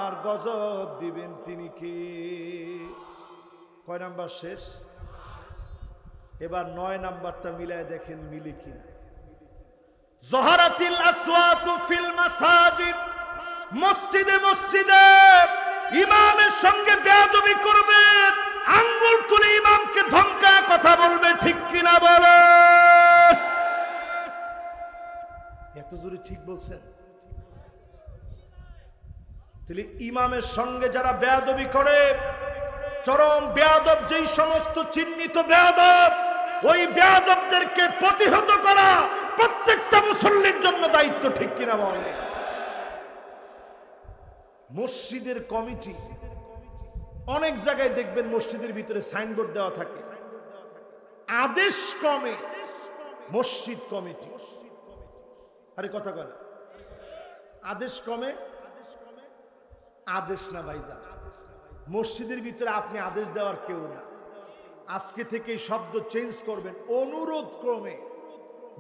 আর গজব দিবেন তিনি কে। কয় নাম্বার শেষ? এবার 9 নাম্বারটা মিলায় দেখেন মিলে কিনা। যহারাতিল আসওয়াতু ফিল মাসাজিদ, মসজিদে মসজিদে ইমামের সঙ্গে বেয়াদবি করবে, আঙ্গুল তুলে ইমামকে ধমকায় কথা বলবে, ঠিক কিনা বলো? এত জোরে ঠিক বলছেন? তাহলে ইমামের সঙ্গে যারা বেয়াদবি করে, চরম বেয়াদব যেই সমস্ত চিহ্নিত বেয়াদব, ওই বেয়াদবদেরকে প্রতিহত করা প্রত্যেকটা মুসল্লির জন্য দায়িত্ব, ঠিক কিনা বলে? মসজিদের কমিটি, অনেক জায়গায় দেখবেন মসজিদের ভিতরে সাইনবোর্ড দেওয়া থাকে, আদেশ ক্রমে মসজিদ কমিটি। আরে কথা বলে আদেশ ক্রমে, আদেশ না ভাইজান, মসজিদের ভিতরে আপনি আদেশ দেওয়ার কেউ না। আজকে থেকে এই শব্দ চেঞ্জ করবেন, অনুরোধ ক্রমে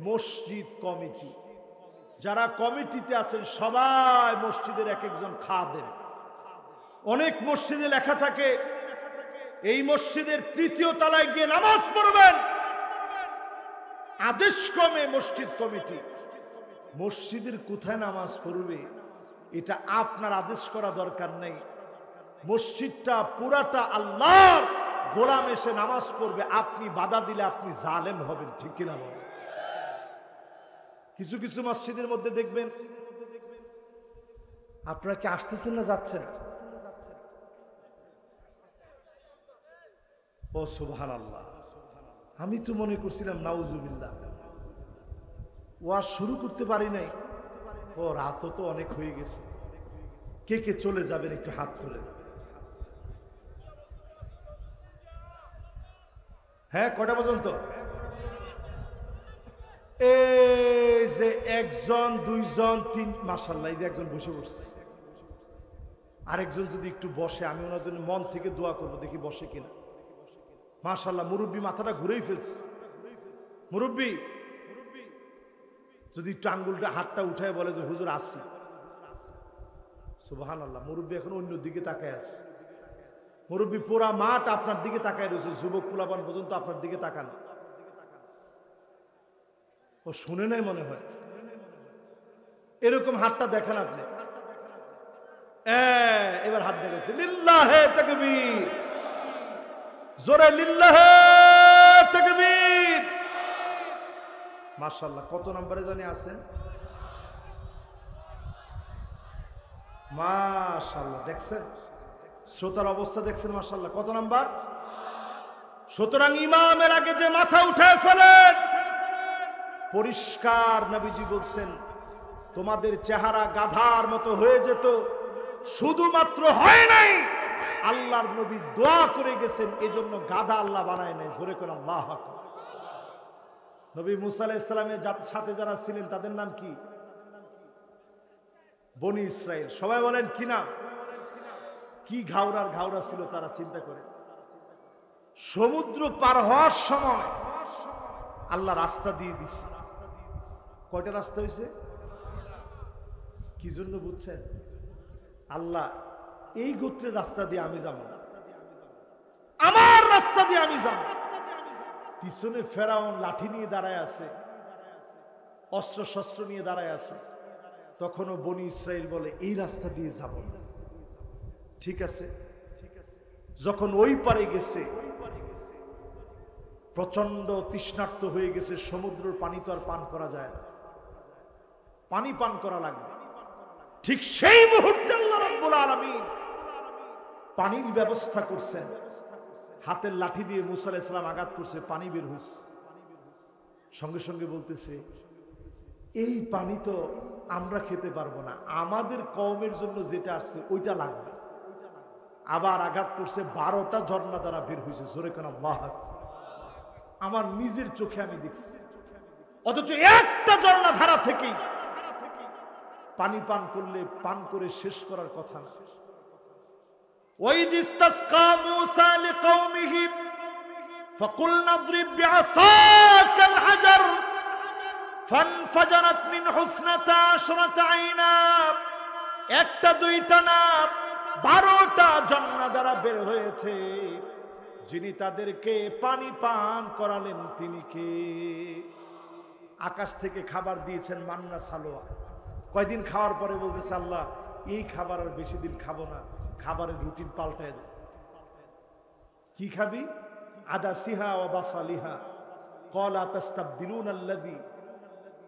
মসজিদ কমিটি। যারা কমিটিতে আছেন সবাই মসজিদের এক একজন খাদেম। অনেক মসজিদে লেখা থাকে এই মসজিদের 3য় তলায় গিয়ে নামাজ পড়বেন, আদেশ ক্রমে মসজিদ কমিটি। মসজিদের কোথায় নামাজ পড়বে এটা আপনার আদেশ করা দরকার নেই। মসজিদটা পুরাটা আল্লাহর, গোলাম এসে নামাজ পড়বে, আপনি বাধা দিলে আপনি জালেম হবেন, ঠিক কিনা বলেন? কিছু কিছু মসজিদের মধ্যে দেখবেন, আপনারা কি আসতেছেন না যাচ্ছেন? ও সুবহানাল্লাহ, আমি তো মনে করছিলাম নাউজুবিল্লাহ, ওয়াজ শুরু করতে পারি নাই। ও রাতও তো অনেক হয়ে গেছে। কে কে চলে যাবেন একটু হাত তুলে? হ্যাঁ, কটা পর্যন্ত? এই যে 1 জন 2 জন 3, মাশাআল্লাহ, এই যে একজন বসে পড়ছে। আরেকজন যদি একটু বসে, আমি ওনার জন্য মন থেকে দোয়া করবো, দেখি বসে কিনা। মাশাআল্লাহ, মুরব্বী মাথাটা ঘুরেই ফেলছে। মুরব্বী যদি একটু আঙ্গুলটা হাতটা উঠায় বলে যে হুজুর আসি, সুবহানাল্লাহ। মুরব্বী এখন অন্য দিকে তাকায় আছে। মুরব্বী পুরা মাঠ আপনার দিকে তাকায় রয়েছে, যুবক পোলাপান পর্যন্ত আপনার দিকে তাকানো। ও শুনে নাই মনে হয়। এরকম হাতটা দেখেন আপনি। এবার হাত দেখাচ্ছে, লিল্লাহে তাকবীর, জোরে লিল্লাহে তাকবীর। মাশাআল্লাহ, কত নম্বরে জানি আছেন? মাশাআল্লাহ, দেখছেন শ্রোতার অবস্থা, দেখছেন মাশাআল্লাহ কত নাম্বার? সুতরাং ইমামের আগে যে মাথা উঠায় ফেলেন, পরিষ্কার নবীজি বলছেন তোমাদের চেহারা গাধার মতো হয়ে যেত, শুধুমাত্র হয় নাই, আল্লাহর নবী দোয়া করে গেছেন, এজন্য গাধা আল্লাহ বানায় নাই। জোরে করে আল্লাহু আকবার। নবী মুসা আলাইহিস সালামের সাথে যারা ছিলেন তাদের নাম কি? বনি ইসরাইল। সবাই বলেন কি নাম? কি ঘাওড়ার ঘাওড়া ছিল তারা, চিন্তা করে। সমুদ্র পার হওয়ার সময় আল্লাহ রাস্তা দিয়ে দিছে। কয়টা রাস্তা হয়েছে? কি জন্য বুঝছেন? আল্লাহ এই গোত্রের রাস্তা দিয়ে আমি যাব না, আমার রাস্তা দিয়ে আমি যাব। পিছনে ফেরাউন লাঠি নিয়ে দাঁড়ায় আছে, অস্ত্র শস্ত্র নিয়ে দাঁড়ায় আছে। তখনও বনি ইসরাইল বলে এই রাস্তা দিয়ে যাব না। ঠিক আছে, যখন ওই পারে গেছে, প্রচন্ড তৃষ্ণার্ত হয়ে গেছে, সমুদ্রের পানি তো আর পান করা যায় না, পানি পান করা লাগবে। ঠিক সেই মুহূর্তে আল্লাহ রাব্বুল আলামিন পানির ব্যবস্থা করছেন। হাতের লাঠি দিয়ে মুসা আলাইহিস সালাম আঘাত করছে, পানি বের হচ্ছে। সঙ্গে সঙ্গে বলতেছে এই পানি তো আমরা খেতে পারবো না, আমাদের কওমের জন্য যেটা আসছে ওইটা লাগবে। আবার আঘাত করছে, 12টা ঝর্ণা দ্বারা বের হয়েছে। জোরে কেন আল্লাহু আকবার। আমার নিজের চোখে আমি দেখছি। অথচ একটা ঝর্ণা ধারা থেকেই পানি পান করলে পান করে শেষ করার কথা না। ওয়াইদ ইসতাসকা মূসা লিকওমিহি ফাকুলনা ইদরিব বিআসাকাল হাজার ফানফাজারাত মিন হুসনাতা আশরাতা আইনা। একটা দুইটা না, 12টা ঝর্ণা দ্বারা বের হয়েছে। যিনি তাদেরকে পানি পান করালেন তিনি কে? আকাশ থেকে খাবার দিয়েছেন মান্না সালোয়া। কয়দিন খাওয়ার পরে বলতেছে, আল্লাহ এই খাবার আর বেশি দিন খাবো না, খাবারের রুটিন পাল্টায় দেয়। কি খাবি? আদাসিহা ওয়া বাসালিহা ক্বালা তাস্তাবদিলুনা আল্লাযী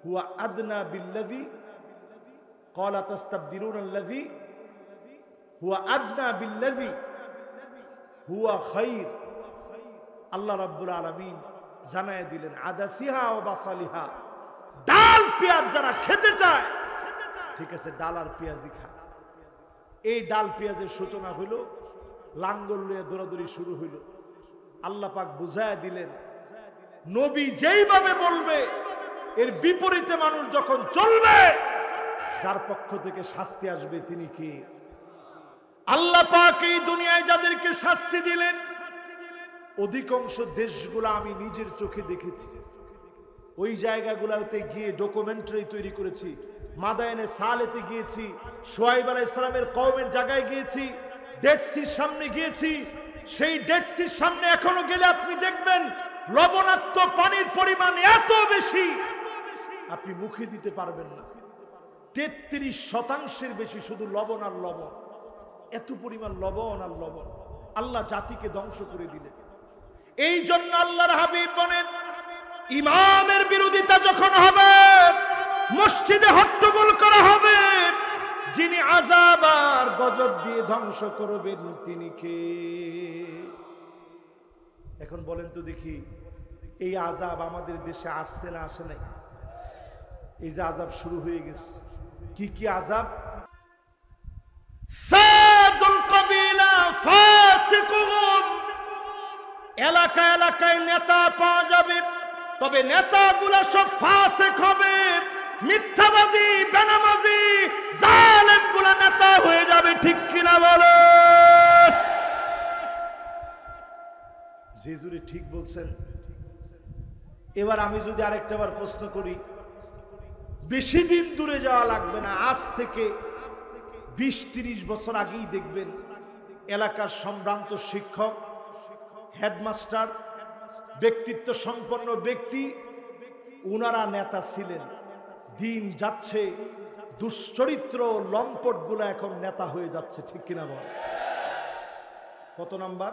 হুয়া আদনা বিল্লাযী ক্বালা তাস্তাবদিলুনা আল্লাযী হুয়া আদনা বিল্লাযী হুয়া খায়র। আল্লাহ রাব্বুল আলামিন জানায় দিলেন, আদাসিহা ও বাসালিহা, ডাল পেঁয়াজ যারা খেতে চায়, ঠিক আছে, ডাল আর পেঁয়াজই খা। এই ডাল পেঁয়াজের সূচনা হইল, লাঙ্গল লইয়া দৌড়াদৌড়ি শুরু হইল। আল্লাহ পাক বুঝায় দিলেন, নবী যেইভাবে বলবে এর বিপরীতে মানুষ যখন চলবে, যার পক্ষ থেকে শাস্তি আসবে তিনি কি? আল্লাহ পাক এই দুনিয়ায় যাদেরকে শাস্তি দিলেন, অধিকাংশ দেশগুলো আমি নিজের চোখে দেখেছি। ওই জায়গাগুলোতে গিয়ে ডকুমেন্টারি তৈরি করেছি। মাদায়েনে সালেতে গিয়েছি, শুআয়ব আলাইহিস সালামের কওমের জায়গায় গিয়েছি, ডেড সির সামনে গিয়েছি। সেই ডেড সির সামনে এখনো গেলে আপনি দেখবেন লবণাক্ত পানির পরিমাণ এত বেশি আপনি মুখে দিতে পারবেন না। 33% বেশি শুধু লবণ আর লবণ। এত পরিমাণ লবণ আর লবণ। আল্লাহ জাতিকে ধ্বংস করে দিলেন। এই জন্য আল্লাহর হাবিব বলেন, ইমামের বিরোধিতা যখন হবে, মসজিদে হট্টগোল করা হবে, যিনি আযাব আর গজব দিয়ে ধ্বংস করবেন তিনি কে? এখন বলেন তো দেখি, এই আযাব আমাদের দেশে আসছে না আসে নাই? এই যে আযাব শুরু হয়ে গেছে, কি কি আযাব? সাদুল কবিলা ফাসিকুন, এলাকা এলাকায় নেতা পাওয়া যাবে, তবে নেতাগুলো সব ফাসিক হবে, মিথ্যাবাদী, বেনামাজি, জালেমগুলো নেতা হয়ে যাবে। ঠিক কিনা বলো? যে জুড়ে ঠিক বলছেন। এবার আমি যদি আরেকটা বার প্রশ্ন করি, বেশি দিন দূরে যাওয়া লাগবে না, আজ থেকে 20-30 বছর আগেই দেখবেন এলাকার সম্ভ্রান্ত শিক্ষক, হেডমাস্টার, ব্যক্তিত্ব সম্পন্ন ব্যক্তি, উনারা নেতা ছিলেন। দিন যাচ্ছে, দুশ্চরিত্র লম্পট গুলা এখন নেতা হয়ে যাচ্ছে। ঠিক কিনা বল? কত নাম্বার?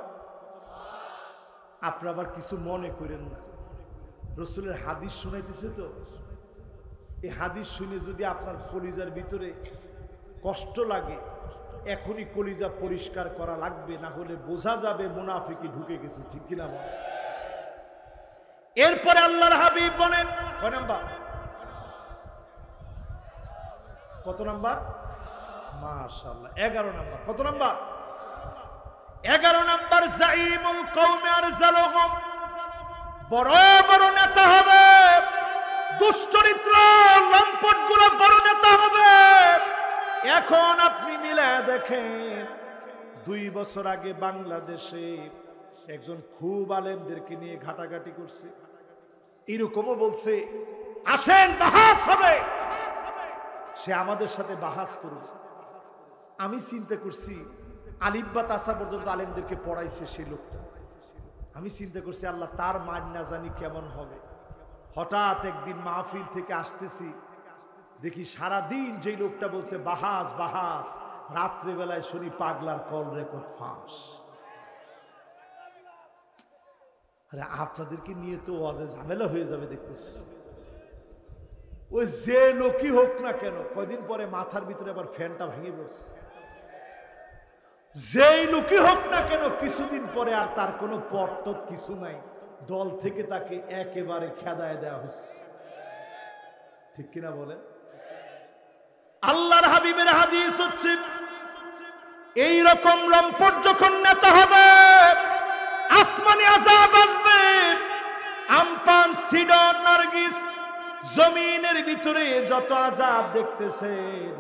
আপনারা আবার কিছু মনে করেন না, রাসূলের হাদিস শুনাইতেছে তো, এই হাদিস শুনে যদি আপনার কলিজার ভিতরে কষ্ট লাগে, এখনই কলিজা পরিষ্কার করা লাগবে, না হলে বোঝা যাবে মুনাফিকি ঢুকে গেছে। ঠিক কিনা বল? এরপরে আল্লাহর হাবিব বলেন, কয় নাম্বার? কত নাম্বার? মাশাআল্লাহ, 11 নাম্বার। কত নাম্বার? 11 নাম্বার। জাইমুল কওমি আরজালুহুম, বড় বড় নেতা হবে, দুশ্চরিত্র লম্পট গুলো বড় নেতা হবে। এখন আপনি মিলায় দেখেন, 2 বছর আগে বাংলাদেশে একজন খুব আলেমদেরকে নিয়ে ঘাটাঘাটি করছে, এরকমও বলছে আসেন বাহাস হবে, সে আমাদের সাথে বাহাস করবে। আমি চিন্তা করছি, আলিফবা তাসা পর্যন্ত আলেমদেরকে পড়াইছে সেই লোকটা। আমি চিন্তা করছি, আল্লাহ তার মান না জানি কেমন হবে। হঠাৎ একদিন মাহফিল থেকে আসতেছি, দেখি সারাদিন যেই লোকটা বলছে বাহাস বাহাস, রাত্রেবেলায় শুনি পাগলার কল রেকর্ড ফাঁস। আরে আপনাদেরকে নিয়ে তো ওয়াজে ঝামেলা হয়ে যাবে দেখতেছি। ওই যে লোকই হোক না কেন, কয়দিন পরে মাথার ভিতরে আবার ফ্যানটা ভেঙে বসে। যেই লোকই হোক না কেন, কিছুদিন পরে আর তার কোনো পট কিছু নাই, দল থেকে তাকে একেবারে খেদায় দেওয়া হচ্ছে। ঠিক কিনা বলেন? আল্লাহর হাবিবের হাদিস হচ্ছে এই রকম লম্পট যখন নেতা হবে আসমানি আযাব আসবে। আমপান, সিডর, নার্গিস, জমিনের ভিতরে যত আযাব দেখতেছেন,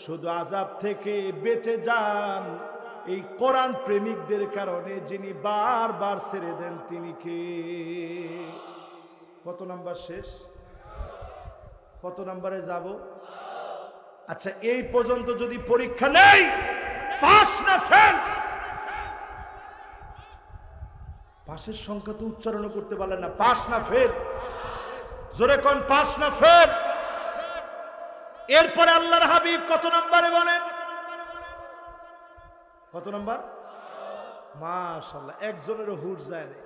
শুধু আযাব থেকে বেঁচে যান এই কোরআন প্রেমিকদের কারণে, যিনি বারবার ছেড়ে দেন তিনি কে? কত নাম্বার শেষ? কত নাম্বারে যাব? আচ্ছা, এই পর্যন্ত যদি পরীক্ষা নেই, পাস না ফেল? পাশের সংখ্যা তো উচ্চারণ করতে পারলেন না। পাস না ফেল? জোরে কোন, পাস না ফেল? এরপরে আল্লাহর হাবিব কত নম্বরে বলেন? কত নম্বর? মাশাআল্লাহ, একজনেরও হুশ যায় না,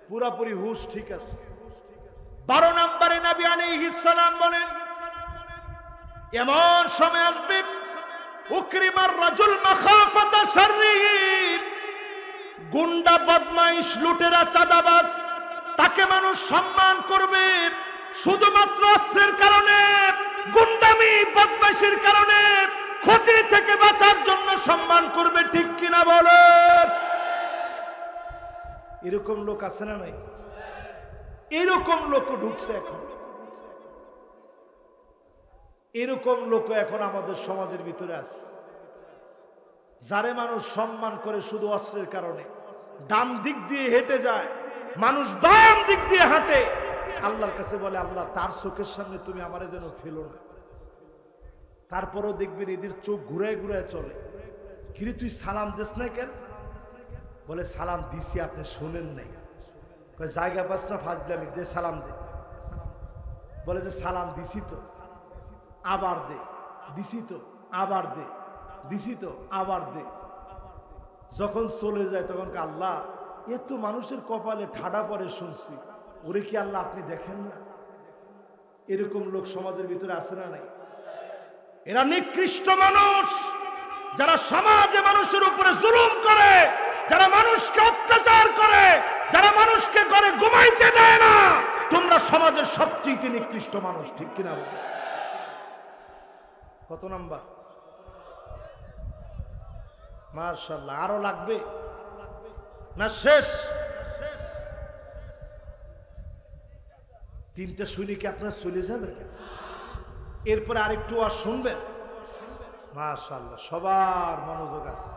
পুরাপুরি হুশ ঠিক আছে। 12 নম্বরে নবী আলাইহিস সালাম বলেন এমন সময় আসবে উকরিমার রাজুল মাখাফাতা শাররিহি, গুন্ডা, বদমাইশ, লুটেরা, চাঁদাবাজ, তাকে মানুষ সম্মান করবে শুধুমাত্র অস্ত্রের কারণে, গুন্ডামি বদমাইশের কারণে, ক্ষতি থেকে বাঁচার জন্য সম্মান করবে। ঠিক কিনা বলেন? এরকম লোক আছে না নাই? এরকম লোক ঢুকছে এখন, এরকম লোক এখন আমাদের সমাজের ভিতরে আছে, যারে মানুষ সম্মান করে শুধু অস্ত্রের কারণে। ডান দিক দিয়ে হেঁটে যায়, মানুষ বাম দিক দিয়ে হাঁটে, আল্লাহর কাছে বলে আল্লাহ তার চোখের সামনে তুমি আমারে যেন ফেলো না। তারপরেও দেখবেন এদের চোখ ঘুরায় ঘুরায় চলে। কিরে তুই সালাম দিস না কেন? বলে সালাম দিছি, আপনি শোনেন নাই। জায়গা পাস না ফাজলামি, দে সালাম দে। বলে যে সালাম দিছি তো, আবার দে, দিছি তো, আবার দে, দিছি তো, আবার দে। যখন চলে যায় তখন আল্লাহ এত মানুষের কপালে ঠাডা পরে শুনছি, ওরে কি আল্লাহ আপনি দেখেন না? এরকম লোক সমাজের ভিতরে আছে না নাই? এরা নিকৃষ্ট মানুষ, যারা সমাজে মানুষের উপরে জুলুম করে, যারা মানুষকে অত্যাচার করে, যারা মানুষকে ঘরে ঘুমাইতে দেয় না। তোমরা সমাজের সবচেয়ে নিকৃষ্ট মানুষ। ঠিক কিনা? কত নাম্বার? মাশাআল্লাহ, আরো লাগবে না? শেষ? তিনটা শুনে কি আপনার চলে যাবে? এরপরে আরেকটু আর শুনবেন? মাশাআল্লাহ, সবার মনোযোগ আছে।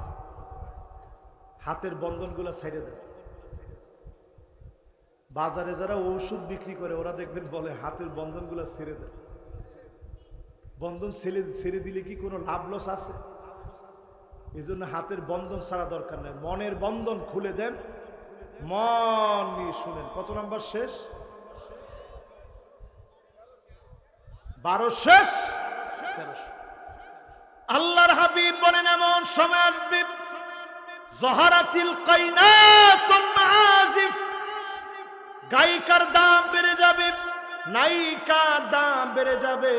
হাতের বন্ধনগুলো ছেড়ে দেন। বাজারে যারা ঔষধ বিক্রি করে ওরা দেখবেন বলে হাতের বন্ধনগুলো ছেড়ে দেন। বন্ধন ছেড়ে দিলে কি কোনো লাভ লস আছে? এই জন্য হাতের বন্ধন ছাড়া দরকার নেই, মনের বন্ধন খুলে দেন, মন নিয়ে শুনেন। কত নাম্বার শেষ? 12 শেষ? 13। আল্লাহর হাবিব বলেন এমন সময় আসবে জহারাতিল কাইনাতুন মাআজিফ, গায়িকার দাম বেড়ে যাবে, নায়িকার দাম বেড়ে যাবে।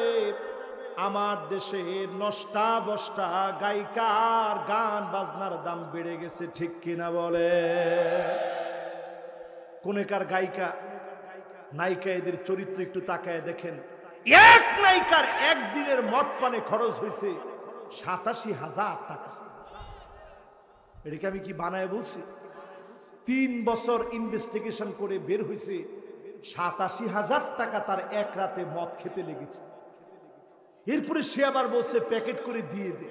আমার দেশে নষ্টা বষ্টা গায়িকার গান বাজনার দাম বেড়ে গেছে। ঠিক কিনা বলে? কোনেকার গায়িকা, নায়িকা, এদের চরিত্র একটু তাকায় দেখেন। এক নায়িকার একদিনের মদ পানে খরচ হয়েছে 87,000 টাকা। এটাকে আমি কি বানায় বলছি? 3 বছর ইনভেস্টিগেশন করে বের হয়েছে 87,000 টাকা তার এক রাতে মদ খেতে লেগেছে। এরপরে সে আবার বলছে প্যাকেট করে দিয়ে দে।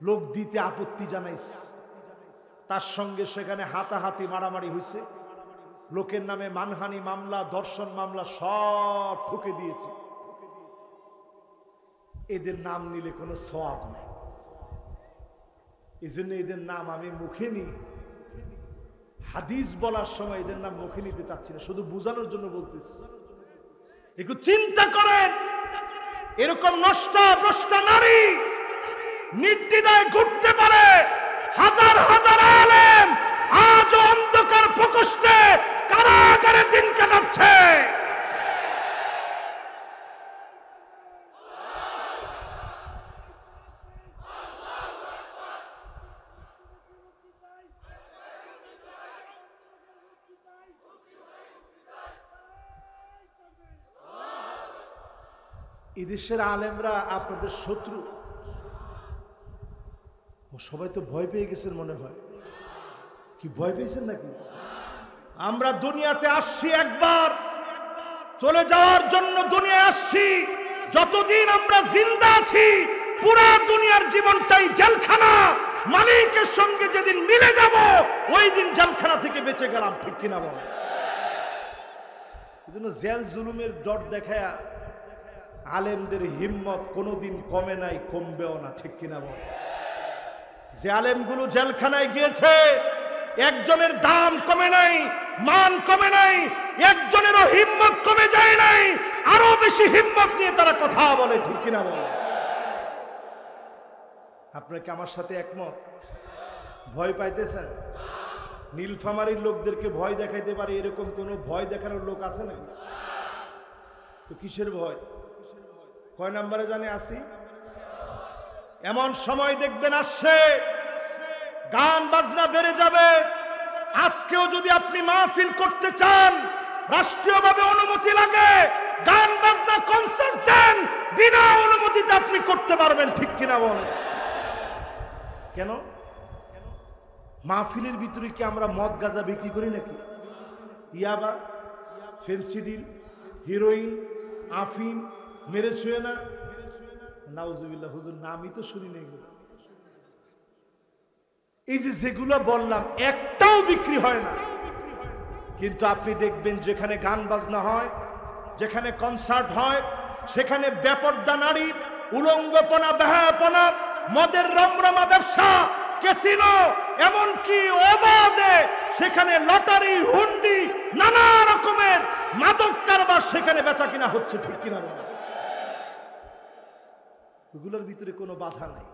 লোক দিতে আপত্তি জানাইছে, তার সঙ্গে সেখানে হাতাহাতি মারামারি হয়েছে। লোকের নামে মানহানি মামলা, ধর্ষণ মামলা সব ঠুকে দিয়েছে। এদের নাম নিলে কোনো সওয়াব নাই, এই জন্য এদের নাম আমি মুখে নিই। হাদিস বলার সময় এদের নাম মুখে নিতে চাচ্ছি না, শুধু বোঝানোর জন্য বলতেছি। একটু চিন্তা করেন, এরকম নষ্টা ভ্রষ্টা নারী নির্দ্বিধায় ঘুরতে পারে। হাজার হাজার আলেম আজ অন্ধকার প্রকোষ্ঠে কারাগারে দিন কাটাচ্ছে। এই দেশের আলেমরা আপনাদের শত্রু। সবাই তো ভয় পেয়ে গেছেন মনে হয়। কি ভয় পেয়েছেন নাকি? আমরা দুনিয়াতে আসছি একবার, চলে যাওয়ার জন্য দুনিয়ায় আসছি। যতদিন আমরা জিন্দা আছি পুরা দুনিয়ার জীবনটাই জেলখানা। মালিকের সঙ্গে যেদিন মিলে যাব ওই দিন জেলখানা থেকে বেঁচে গেলাম, ঠিক কিনা বল? এই জন্য জেল জুলুমের ডর দেখায় আলেমদের হিম্মত কোনোদিন কমে নাই, কমবেও না, ঠিক কিনা বল? যে আলেমগুলো জেলখানায় গিয়েছে একজনের দাম কমে নাই, মান কমে নাই, একজনেরও হিম্মত কমে যায় নাই, আরো বেশি হিম্মত নিয়ে তারা কথা বলে, ঠিক কিনা বলে? আপনারা কি আমার সাথে একমত? ভয় পাইতেছেন? নীলফামারীর লোকদেরকে ভয় দেখাইতে পারে এরকম কোন ভয় দেখানোর লোক আছে না? তো কিসের ভয়? কয় নম্বরে জানে আসি? এমন সময় দেখবেন আসছে গান বাজনা বেড়ে যাবে। আজকেও যদি আপনি মাহফিল করতে চান, রাষ্ট্রীয়ভাবে অনুমতি লাগে, গান বাজনা কনসার্ট দেন, বিনা অনুমতিতে আপনি করতে পারবেন, ঠিক কিনা বলেন? কেন? মাহফিলের ভিতরে কি আমরা মদ গাঁজা বিক্রি করি নাকি? ইয়াবা, ফেন্সিডিল, হিরোইন, আফিম মেরে ছুঁয়ে না? নাউজুবিল্লাহ, হুজুর নামই তো শুনি নাই। এই যে যেগুলো বললাম একটাও বিক্রি হয় না। কিন্তু আপনি দেখবেন যেখানে গান বাজনা হয়, যেখানে কনসার্ট হয়, সেখানে বেপরদা নারী, উলঙ্গপনা, বেহায়াপনা, মদের রমরমা ব্যবসা, ক্যাসিনো, এমনকি অবাধে সেখানে লটারি, হুন্ডি, নানা রকমের মাদক কারবার সেখানে বেচা কিনা হচ্ছে, ঠিক কিনা বলেন? এগুলোর ভিতরে কোনো বাধা নাই।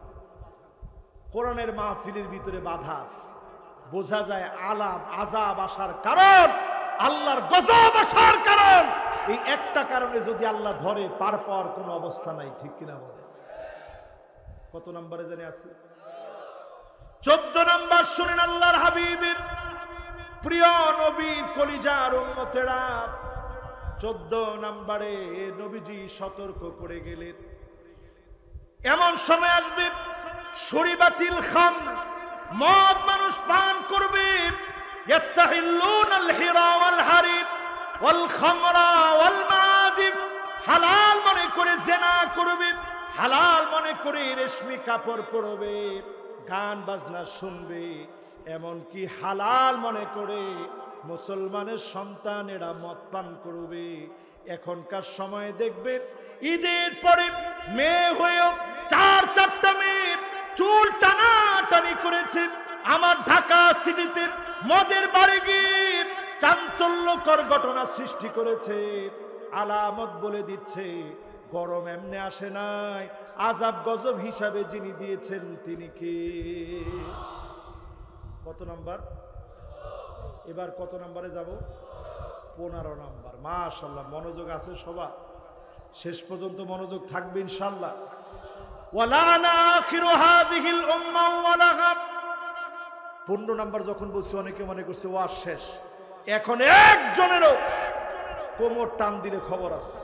কোরআনের মাহফিলের ভিতরে বাধা আছে। বোঝা যায় আলাপ আযাব আসার কারণ, আল্লাহর গজব আসার কারণ। এই একটা কারণে যদি আল্লাহ ধরে, পার পাওয়ার কোনো অবস্থা নাই, ঠিক কিনা বলে? কত নম্বরে জানি আছে? 14 নম্বর শুনেন আল্লাহর হাবিবের প্রিয় নবীর কলিজার উম্মতেরা। 14 নম্বরে নবীজি সতর্ক করে গেলেন, এমন সময় আসবে শরীবাতিল খামর, মদ মানুষ পান করবে, ইস্তাহিল্লুনাল হিরা ওয়াল হারির ওয়াল খামরা ওয়াল মাযিফ, হালাল মনে করে জিনা করবে, হালাল মনে করে রেশমি কাপড় পরবে, গান বাজনা শুনবে, এমনকি হালাল মনে করে মুসলমানের সন্তানেরা মদ পান করবে। এখনকার সময় দেখবেন ঈদের পরে মেয়ে হয়েও 4-4টা মেয়ে চুল টানাটানি করেছে। আমার ঢাকা সিটিতে মদের বাড়ি গিয়ে চাঞ্চল্যকর ঘটনা সৃষ্টি করেছে। আলামত বলে দিচ্ছে গরম এমনি আসে নাই, আযাব গজব হিসাবে যিনি দিয়েছেন তিনি কে? কত নাম্বার? এবার কত নাম্বারে যাব? 15 নাম্বার। মাশাআল্লাহ, মনোযোগ আছে সবার? শেষ পর্যন্ত মনোযোগ থাকবে ইনশাআল্লাহ। ওয়ালানা আখিরু হাযিহিল উম্মাহ ওয়ালাহা। 15 নাম্বার যখন বলছি অনেকে মনে করছে ওয়াজ শেষ। এখন একজনেরও কোমর টান দিলে খবর আছে।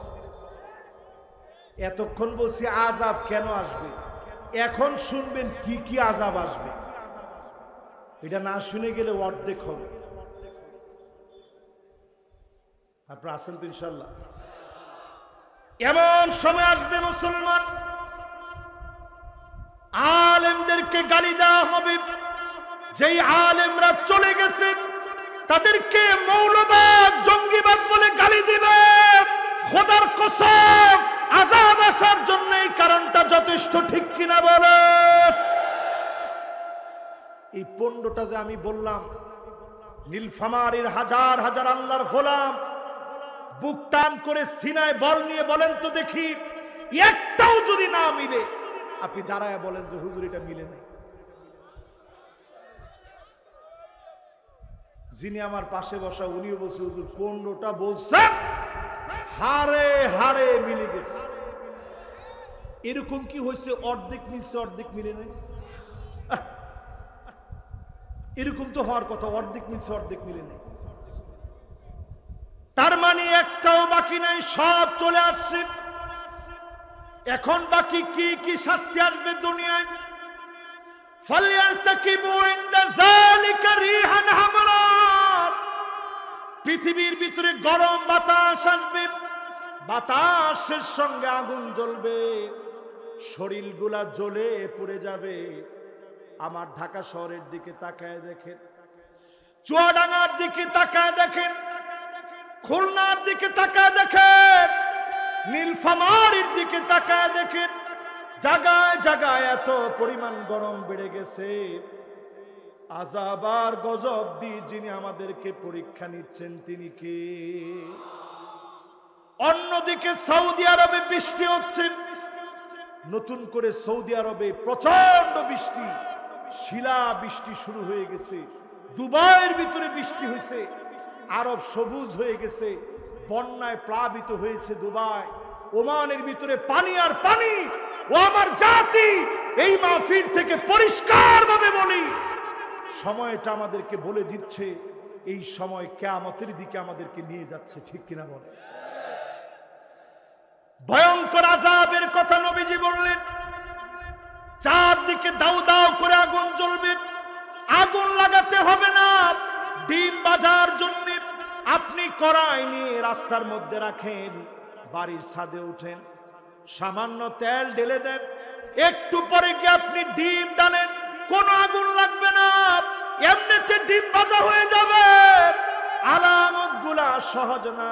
এতক্ষণ বলছি আযাব কেন আসবে, এখন শুনবেন কি কি আযাব আসবে। এটা না শুনে গেলে অর্ধেক হবে। আপনারা আছেন তো ইনশাআল্লাহ? এমন সময় আসবে মুসলমান আলেমদেরকে গালি দেওয়া হবে। যেই আলেমরা চলে গেছে তাদেরকে মৌলবাদ, জঙ্গিবাদ বলে গালি দিবে। খোদার কসম, আযাব আসার জন্য এই কারণটা যথেষ্ট, ঠিক কিনা বলে? এই 15টা যে আমি বললাম, নীলফামারীর হাজার হাজার আল্লাহর গোলাম বুক টান করে সিনায় বল নিয়ে বলেন তো দেখি, একটাও যদি না মিলে আপনি দাঁড়ায় বলেন যে হুজুর এটা মিলে নাই। যিনি আমার পাশে বসা উনিও বলছে হুজুর 15টা বলছে হারে হারে মিলে গেছে। এরকম কি হয়েছে অর্ধেক মিলছে অর্ধেক মিলে নাই? এরকম তো হওয়ার কথা, অর্ধেক মিলছে অর্ধেক মিলে নাই। তার মানে একটাও বাকি নাই, সব চলে আসছে। এখন বাকি কি কি শাস্তি আসবে দুনিয়ায়? ফালইয়ারতাকিবু ইনদা যালিকা রিহান হামরা, পৃথিবীর ভিতরে গরম বাতাস আসবে, বাতাসের সঙ্গে আগুন জ্বলবে, শরীরগুলা জ্বলে পুড়ে যাবে। আমার ঢাকা শহরের দিকে তাকায় দেখেন, চুয়াডাঙ্গার দিকে তাকায় দেখেন, খুলনার দিকে তাকায় দেখেন, নীলফামারীর দিকে তাকায় দেখেন, জায়গায় জায়গায় এত পরিমাণ গরম বেড়ে গেছে। আযাব আর গজব দিয়ে যিনি আমাদেরকে পরীক্ষা নিচ্ছেন তিনি কে? অন্যদিকে সৌদি আরবে বৃষ্টি হচ্ছে, নতুন করে সৌদি আরবে প্রচন্ড বৃষ্টি, শিলা বৃষ্টি শুরু হয়ে গেছে। দুবাইয়ের ভিতরে বৃষ্টি হয়েছে, আরব সবুজ হয়ে গেছে, বন্যায় প্লাবিত হয়েছে দুবাই। ওমানের ভিতরে পানি আর পানি। ও আমার জাতি, এই মাহফিল থেকে পরিষ্কার ভাবে বলি, সময়টা আমাদেরকে বলে দিচ্ছে এই সময় কিয়ামতের দিকে আমাদেরকে নিয়ে যাচ্ছে, ঠিক কিনা বলে? ভয়ঙ্কর আযাবের কথা নবীজি বললেন। চারদিকে দাউ দাউ করে আগুন জ্বলবে। আগুন লাগাতে হবে না, ডিম বাজার জন্য আপনি কড়াই নিয়ে রাস্তার মধ্যে রাখেন, বাড়ির ছাদে উঠেন, সামান্য তেল ঢেলে দেন, একটু পরে গিয়ে আপনি ডিম ডালেন, কোনো আগুন লাগবে না, এমনিতে ডিম ভাজা হয়ে যাবে। আলামত গুলা সহজ না,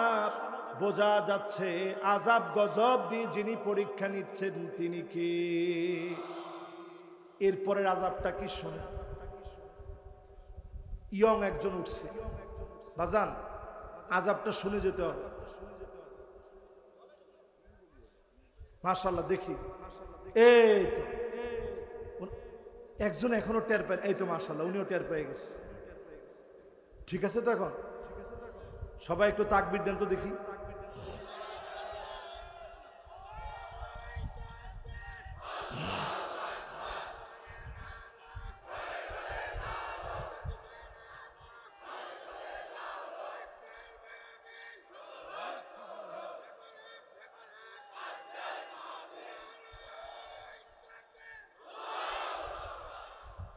বোঝা যাচ্ছে আযাব গজব দিয়ে যিনি পরীক্ষা নিচ্ছেন তিনি কি? এরপরের আযাবটা কি শোনেন। ইয়ং একজন উঠছে, বাজান আযাবটা শুনে যেতে হবে। মাশাআল্লাহ, দেখি এই তো একজন এখনো টের পায়, এই তো মাশাআল্লাহ উনিও টের পেয়ে গেছে। ঠিক আছে তো? এখন সবাই একটু তাকবীর দেন তো দেখি।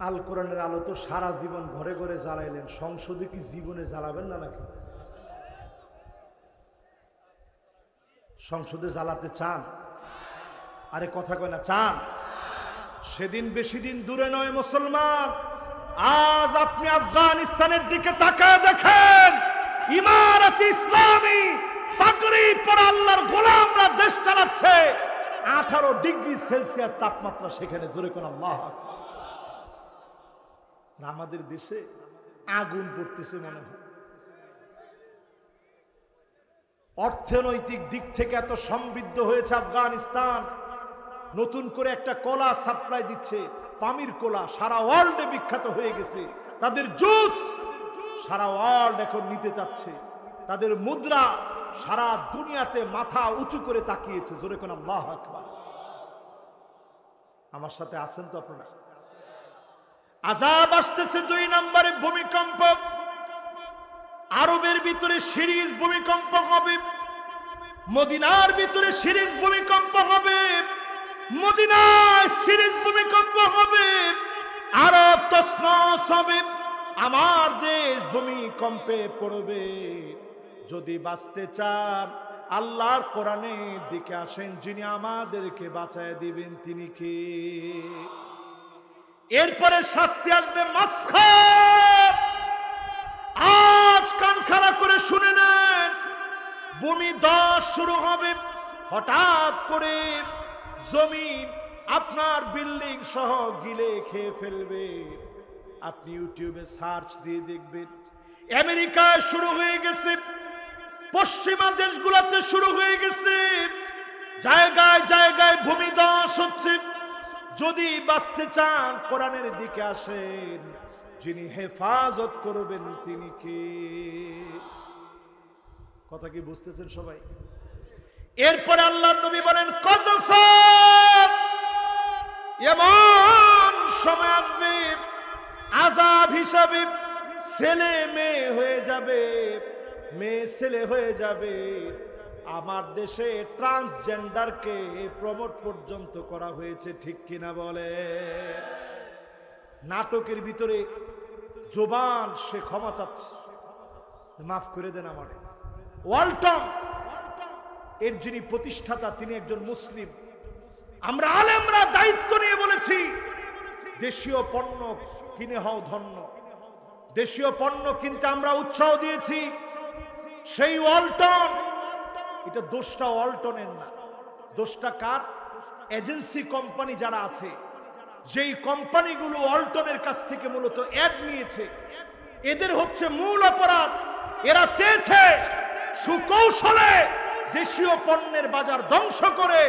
আল কোরআনের আলো তো সারা জীবন ঘরে ঘরে জ্বালাইলেন, সংসদে কি জীবনে জ্বালাবেন না নাকি? সংসদে জ্বালাতে চান? আরে কথা কয় না, চান? সেদিন বেশি দিন দূরে নয় মুসলমান, আজ আপনি আফগানিস্তানের দিকে তাকায় দেখেন, ইমারত ইসলামী পাগড়ি পরা আল্লাহর গোলামরা দেশ চালাচ্ছে, 18 ডিগ্রি সেলসিয়াস তাপমাত্রা সেখানে। জোরে কোন আল্লাহু আকবার। আমাদের দেশে আগুন পড়তেছে মনে হয়। অর্থনৈতিক দিক থেকে এত সমৃদ্ধ হয়েছে আফগানিস্তান, নতুন করে একটা কলা সাপ্লাই দিচ্ছে, পামির কলা, সারা ওয়ার্ল্ডে বিখ্যাত হয়ে গেছে। তাদের জুস সারা ওয়ার্ল্ড এখন নিতে চাচ্ছে, তাদের মুদ্রা সারা দুনিয়াতে মাথা উঁচু করে তাকিয়েছে। জোরে কোন আল্লাহু আকবার। আমার সাথে আছেন তো আপনারা? আযাব আসতেছে 2 নম্বরে ভূমিকম্প। আরবের ভিতরে সিরিজ ভূমিকম্প হবে, মদিনার ভিতরে সিরিজ ভূমিকম্প হবে, মদিনায় সিরিজ ভূমিকম্প হবে, আরব তছনছ হবে, আমার দেশ ভূমিকম্পে পড়বে। যদি বাঁচতে চান আল্লাহর কোরআনের দিকে আসেন, যিনি আমাদেরকে বাঁচায় দিবেন তিনি কে? এরপরে শাস্তি আসবে মাসখার। আজ কান খাড়া করে শুনে নেন, ভূমিধস শুরু হবে। হঠাৎ করে জমিন আপনার বিল্ডিং সহ গিলে খেয়ে ফেলবে। আপনি ইউটিউবে সার্চ দিয়ে দেখবেন, আমেরিকায় শুরু হয়ে গেছে, পশ্চিমা দেশগুলোতে শুরু হয়ে গেছে, জায়গায় জায়গায় ভূমিধস হচ্ছে। যদি বাঁচতে চান কোরআনের দিকে আসেন, যিনি হেফাজত করবেন তিনি কে? কথা কি বুঝতেছেন সবাই? এরপরে আল্লাহর নবী বলেন, কদফা, এমন সময় আসবে আযাব হিসাবে ছেলে মেয়ে হয়ে যাবে, মেয়ে ছেলে হয়ে যাবে, আমার দেশে ট্রান্সজেন্ডারকে প্রমোট পর্যন্ত করা হয়েছে, ঠিক কিনা বলে? নাটকের ভিতরে জোবান সে ক্ষমা চাচ্ছে, মাফ করে দেন আমারে। ওয়ালটন এর যিনি প্রতিষ্ঠাতা তিনি একজন মুসলিম। আমরা আলেমরা দায়িত্ব নিয়ে বলেছি দেশীয় পণ্য কিনে হও ধন্য। দেশীয় পণ্য কিনতে আমরা উৎসাহ দিয়েছি। সেই ওয়ালটন, এটা দোষটা ওয়ালটনের না, দোষটা কার? এজেন্সি কোম্পানি যারা আছে, যেই কোম্পানিগুলো ওয়ালটনের কাছ থেকে মূলত অ্যাড নিয়েছে, এদের হচ্ছে মূল অপরাধ। এরা চেয়েছে সুকৌশলে দেশীয় পণ্যের বাজার ধ্বংস করে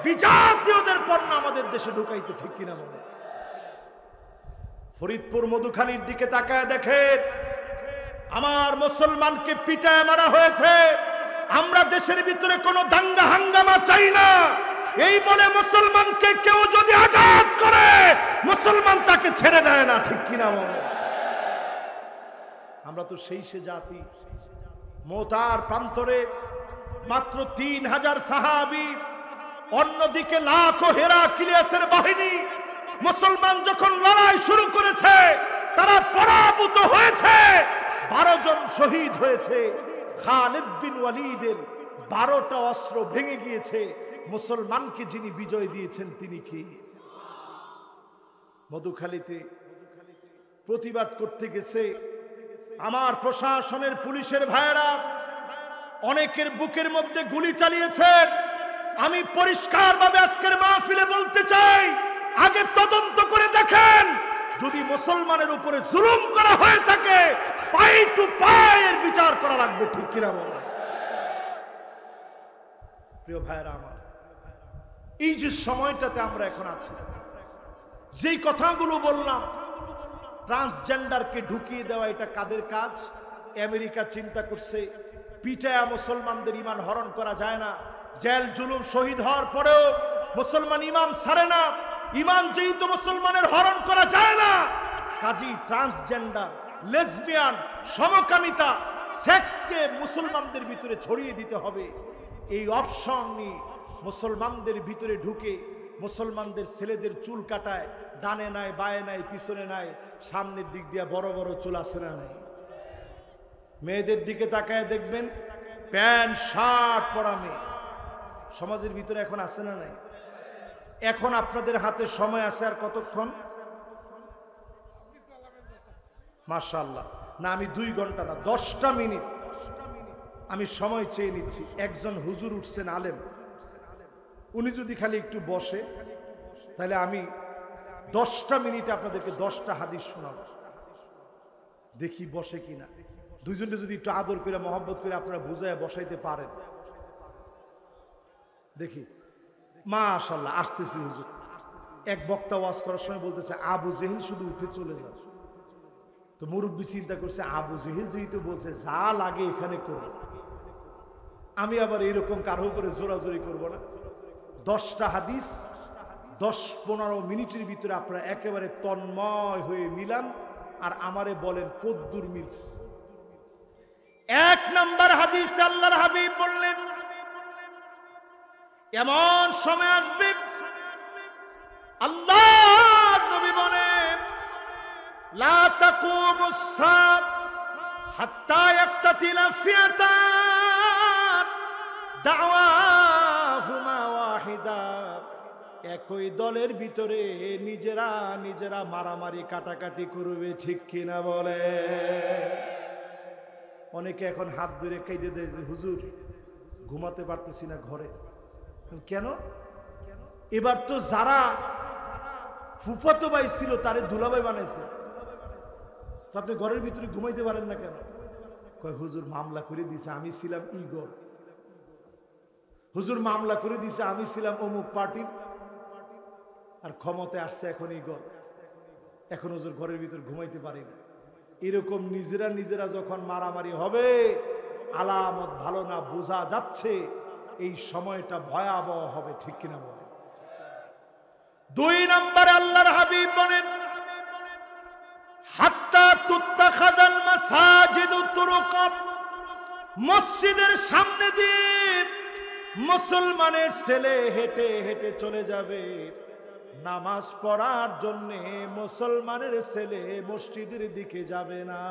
বিজাতীয়দের পণ্য আমাদের দেশে ঢুকাইতে, ঠিক কিনা বলে? ফরিদপুর মধুখালীর দিকে তাকায় দেখেন, আমার মুসলমানকে পিটায় মারা হয়েছে। আমরা দেশের ভিতরে কোনো দাঙ্গা হাঙ্গামা চাই না, এই বলে মুসলমানকে কেউ যদি আঘাত করে মুসলমান তাকে ছেড়ে দেয় না, ঠিক কিনা বলে? আমরা তো সেই সে জাতি। মোতার প্রান্তরে মাত্র 3000 সাহাবী, অন্যদিকে লাখো হেরাক্লিয়াসের বাহিনী। মুসলমান যখন লড়াই শুরু করেছে তারা পরাভূত হয়েছে, 12 জন শহীদ হয়েছে। খালিদ বিন ওয়ালিদের 12টা অস্ত্র ভেঙে গিয়েছে। মুসলমানকে যিনি বিজয় দিয়েছেন তিনি কি? মধুখালীতে প্রতিবাদ করতে গেছে আমার প্রশাসনের পুলিশের ভাইয়েরা অনেকের বুকের মধ্যে গুলি চালিয়েছেন। আমি পরিষ্কারভাবে আজকের মাহফিলে বলতে চাই, আগে তদন্ত করে দেখেন, যদি মুসলমানের উপরে জুলুম করা হয়ে থাকে পাই টু পায়ের বিচার করা লাগবে, ঠিক কিনা বলে? প্রিয় ভাইয়েরা আমার, এই যে সময়টাতে আমরা এখন আছি, যেই কথাগুলো বললাম, ট্রান্সজেন্ডারকে ঢুকিয়ে দেওয়া এটা কাদের কাজ? আমেরিকা চিন্তা করছে পিটায়া মুসলমানদের ইমান হরণ করা যায় না। জেল জুলুম শহীদ হওয়ার পরেও মুসলমান ইমাম ছাড়ে না। ইমান যেহেতু মুসলমানের হরণ করা যায় না, কাজী ট্রান্সজেন্ডার, লেসবিয়ান, সমকামিতা, সেক্সকে মুসলমানদের ভিতরে ছড়িয়ে দিতে হবে। এই অপশন নিয়ে মুসলমানদের ভিতরে ঢুকে মুসলমানদের ছেলেদের চুল কাটায়, ডানে নাই, বায়ে নাই, পিছনে নাই, সামনের দিক দিয়ে বড় বড় চুল আছে না নাই? মেয়েদের দিকে তাকায় দেখবেন প্যান্ট শার্ট পরা মেয়ে সমাজের ভিতরে এখন আছে না নাই? এখন আপনাদের হাতে সময় আছে আর কতক্ষণ? মাশাআল্লাহ, না আমি 2 ঘন্টা না, 10টা মিনিট আমি সময় চেয়ে নিচ্ছি। একজন হুজুর উঠছেন আলেম, উনি যদি খালি একটু বসে তাহলে আমি 10টা মিনিটে আপনাদেরকে 10টা হাদিস শোনাব। দেখি বসে কিনা। দুইজনকে যদি একটু আদর করে মহব্বত করে আপনারা বুঝায় বসাইতে পারেন, দেখি। মাশাআল্লাহ, আসতেছি হুজুর। এক বক্তা ওয়াজ করার সময় বলতেছে আবু জেহেল শুধু উঠে চলে যান। তো মুরব্বী চিন্তা করছে আবু জেহেল যেহেতু বলছে যা লাগে এখানে করো, আমি আবার এরকম কারো উপরে জোরাজোরি করব না। 10টা হাদিস 10-15 মিনিটের ভিতরে আপনারা একেবারে তন্ময় হয়ে মিলান আর আমারে বলেন কদ্দুর মিলস। 1 নম্বর হাদিস আল্লাহর হাবিব বললেন, এমন সময় আসবে আল্লাহর নবী বলেন, লা তাকুমুস সাআত হাত্তা ইয়াক্তাতিলা ফিয়াতান দাওয়াহুমা ওয়াহিদা। একই দলের ভিতরে নিজেরা নিজেরা মারামারি কাটাকাটি করবে, ঠিক কিনা বলে? অনেকে এখন হাত ধরে কাইদে দেয় যে হুজুর ঘুমাতে পারতেছি না ঘরে। কেন? এবার তো যারা ফুফাতো ভাই ছিল তারে দুলাভাই বানাইছে, তো আপনি ঘরের ভিতরে ঘুমাইতে পারেন না কেন? কয় হুজুর মামলা করে দিছে, আমি ছিলাম ইগর। হুজুর মামলা করে দিছে, আমি ছিলাম অমুক পার্টির, আর ক্ষমতায় আসছে এখন ইগর, এখন হুজুর ঘরের ভিতর ঘুমাইতে পারি না। এরকম নিজেরা নিজেরা যখন মারামারি হবে, আলামত ভালো না, বোঝা যাচ্ছে এই সময়টা ভয়াবহ হবে, ঠিক কিনা বলে? 2 নম্বরে আল্লাহর হাবিব বলেন, হাত্তা তুত্তাখাযাল মাসাজিদু তুরুকা, মসজিদের সামনে দিয়ে মুসলমানের ছেলে হেঁটে হেঁটে চলে যাবে নামাজ পড়ার জন্য, মুসলমানের ছেলে মসজিদের দিকে যাবে না।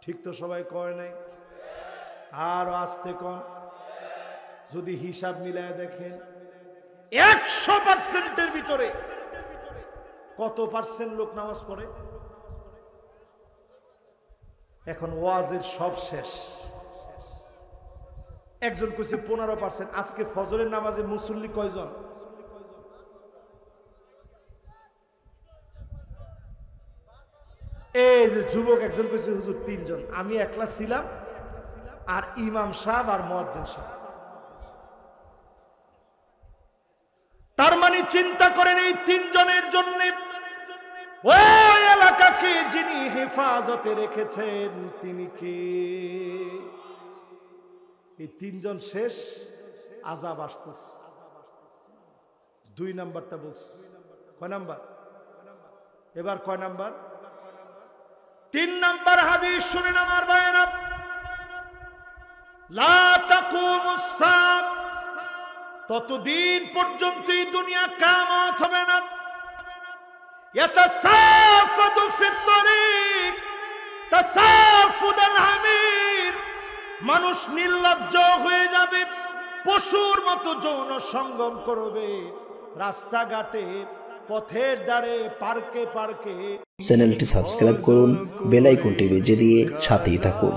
ঠিক তো সবাই কয় নাই? আর আস্তে কন। যদি হিসাব মিলায় দেখেন 100%-এর ভিতরে কত পার্সেন্ট লোক নামাজ পড়ে? এখন ওয়াজের সব শেষ, একজন কইছে 15%। আজকে ফজরের নামাজে মুসল্লি কয়জন? এই যে যুবক একজন কইছে হুজুর 3 জন, আমি একলা ছিলাম আর ইমাম সাহেব আর মুয়াজ্জিন সাহেব। তার মানে চিন্তা করেন এই 3 জনের জন্য ওই এলাকাকে যিনি হেফাজতে রেখেছেন তিনি কে? এই 3 জন শেষ, আযাব আসতেছে। 2 নাম্বারটা বলছি। কয় নাম্বার? এবার কয় নাম্বার? 3 নাম্বার হাদিস শুনেন আমার ভাইরা। লা তাকুমুস সাআহ, ততদিন পর্যন্ত এই দুনিয়া কিয়ামত হবে না। ইয়াতাসাফাদু ফিত তরিক তাসাফুদাল হামির, মানুষ নির্লজ্জ হয়ে যাবে, পশুর মতো যৌন সঙ্গম করবে রাস্তাঘাটে, পথের ধারে, পার্কে পার্কে। চ্যানেলটি সাবস্ক্রাইব করুন, বেল আইকনটি বেজে দিয়ে সাথেই থাকুন।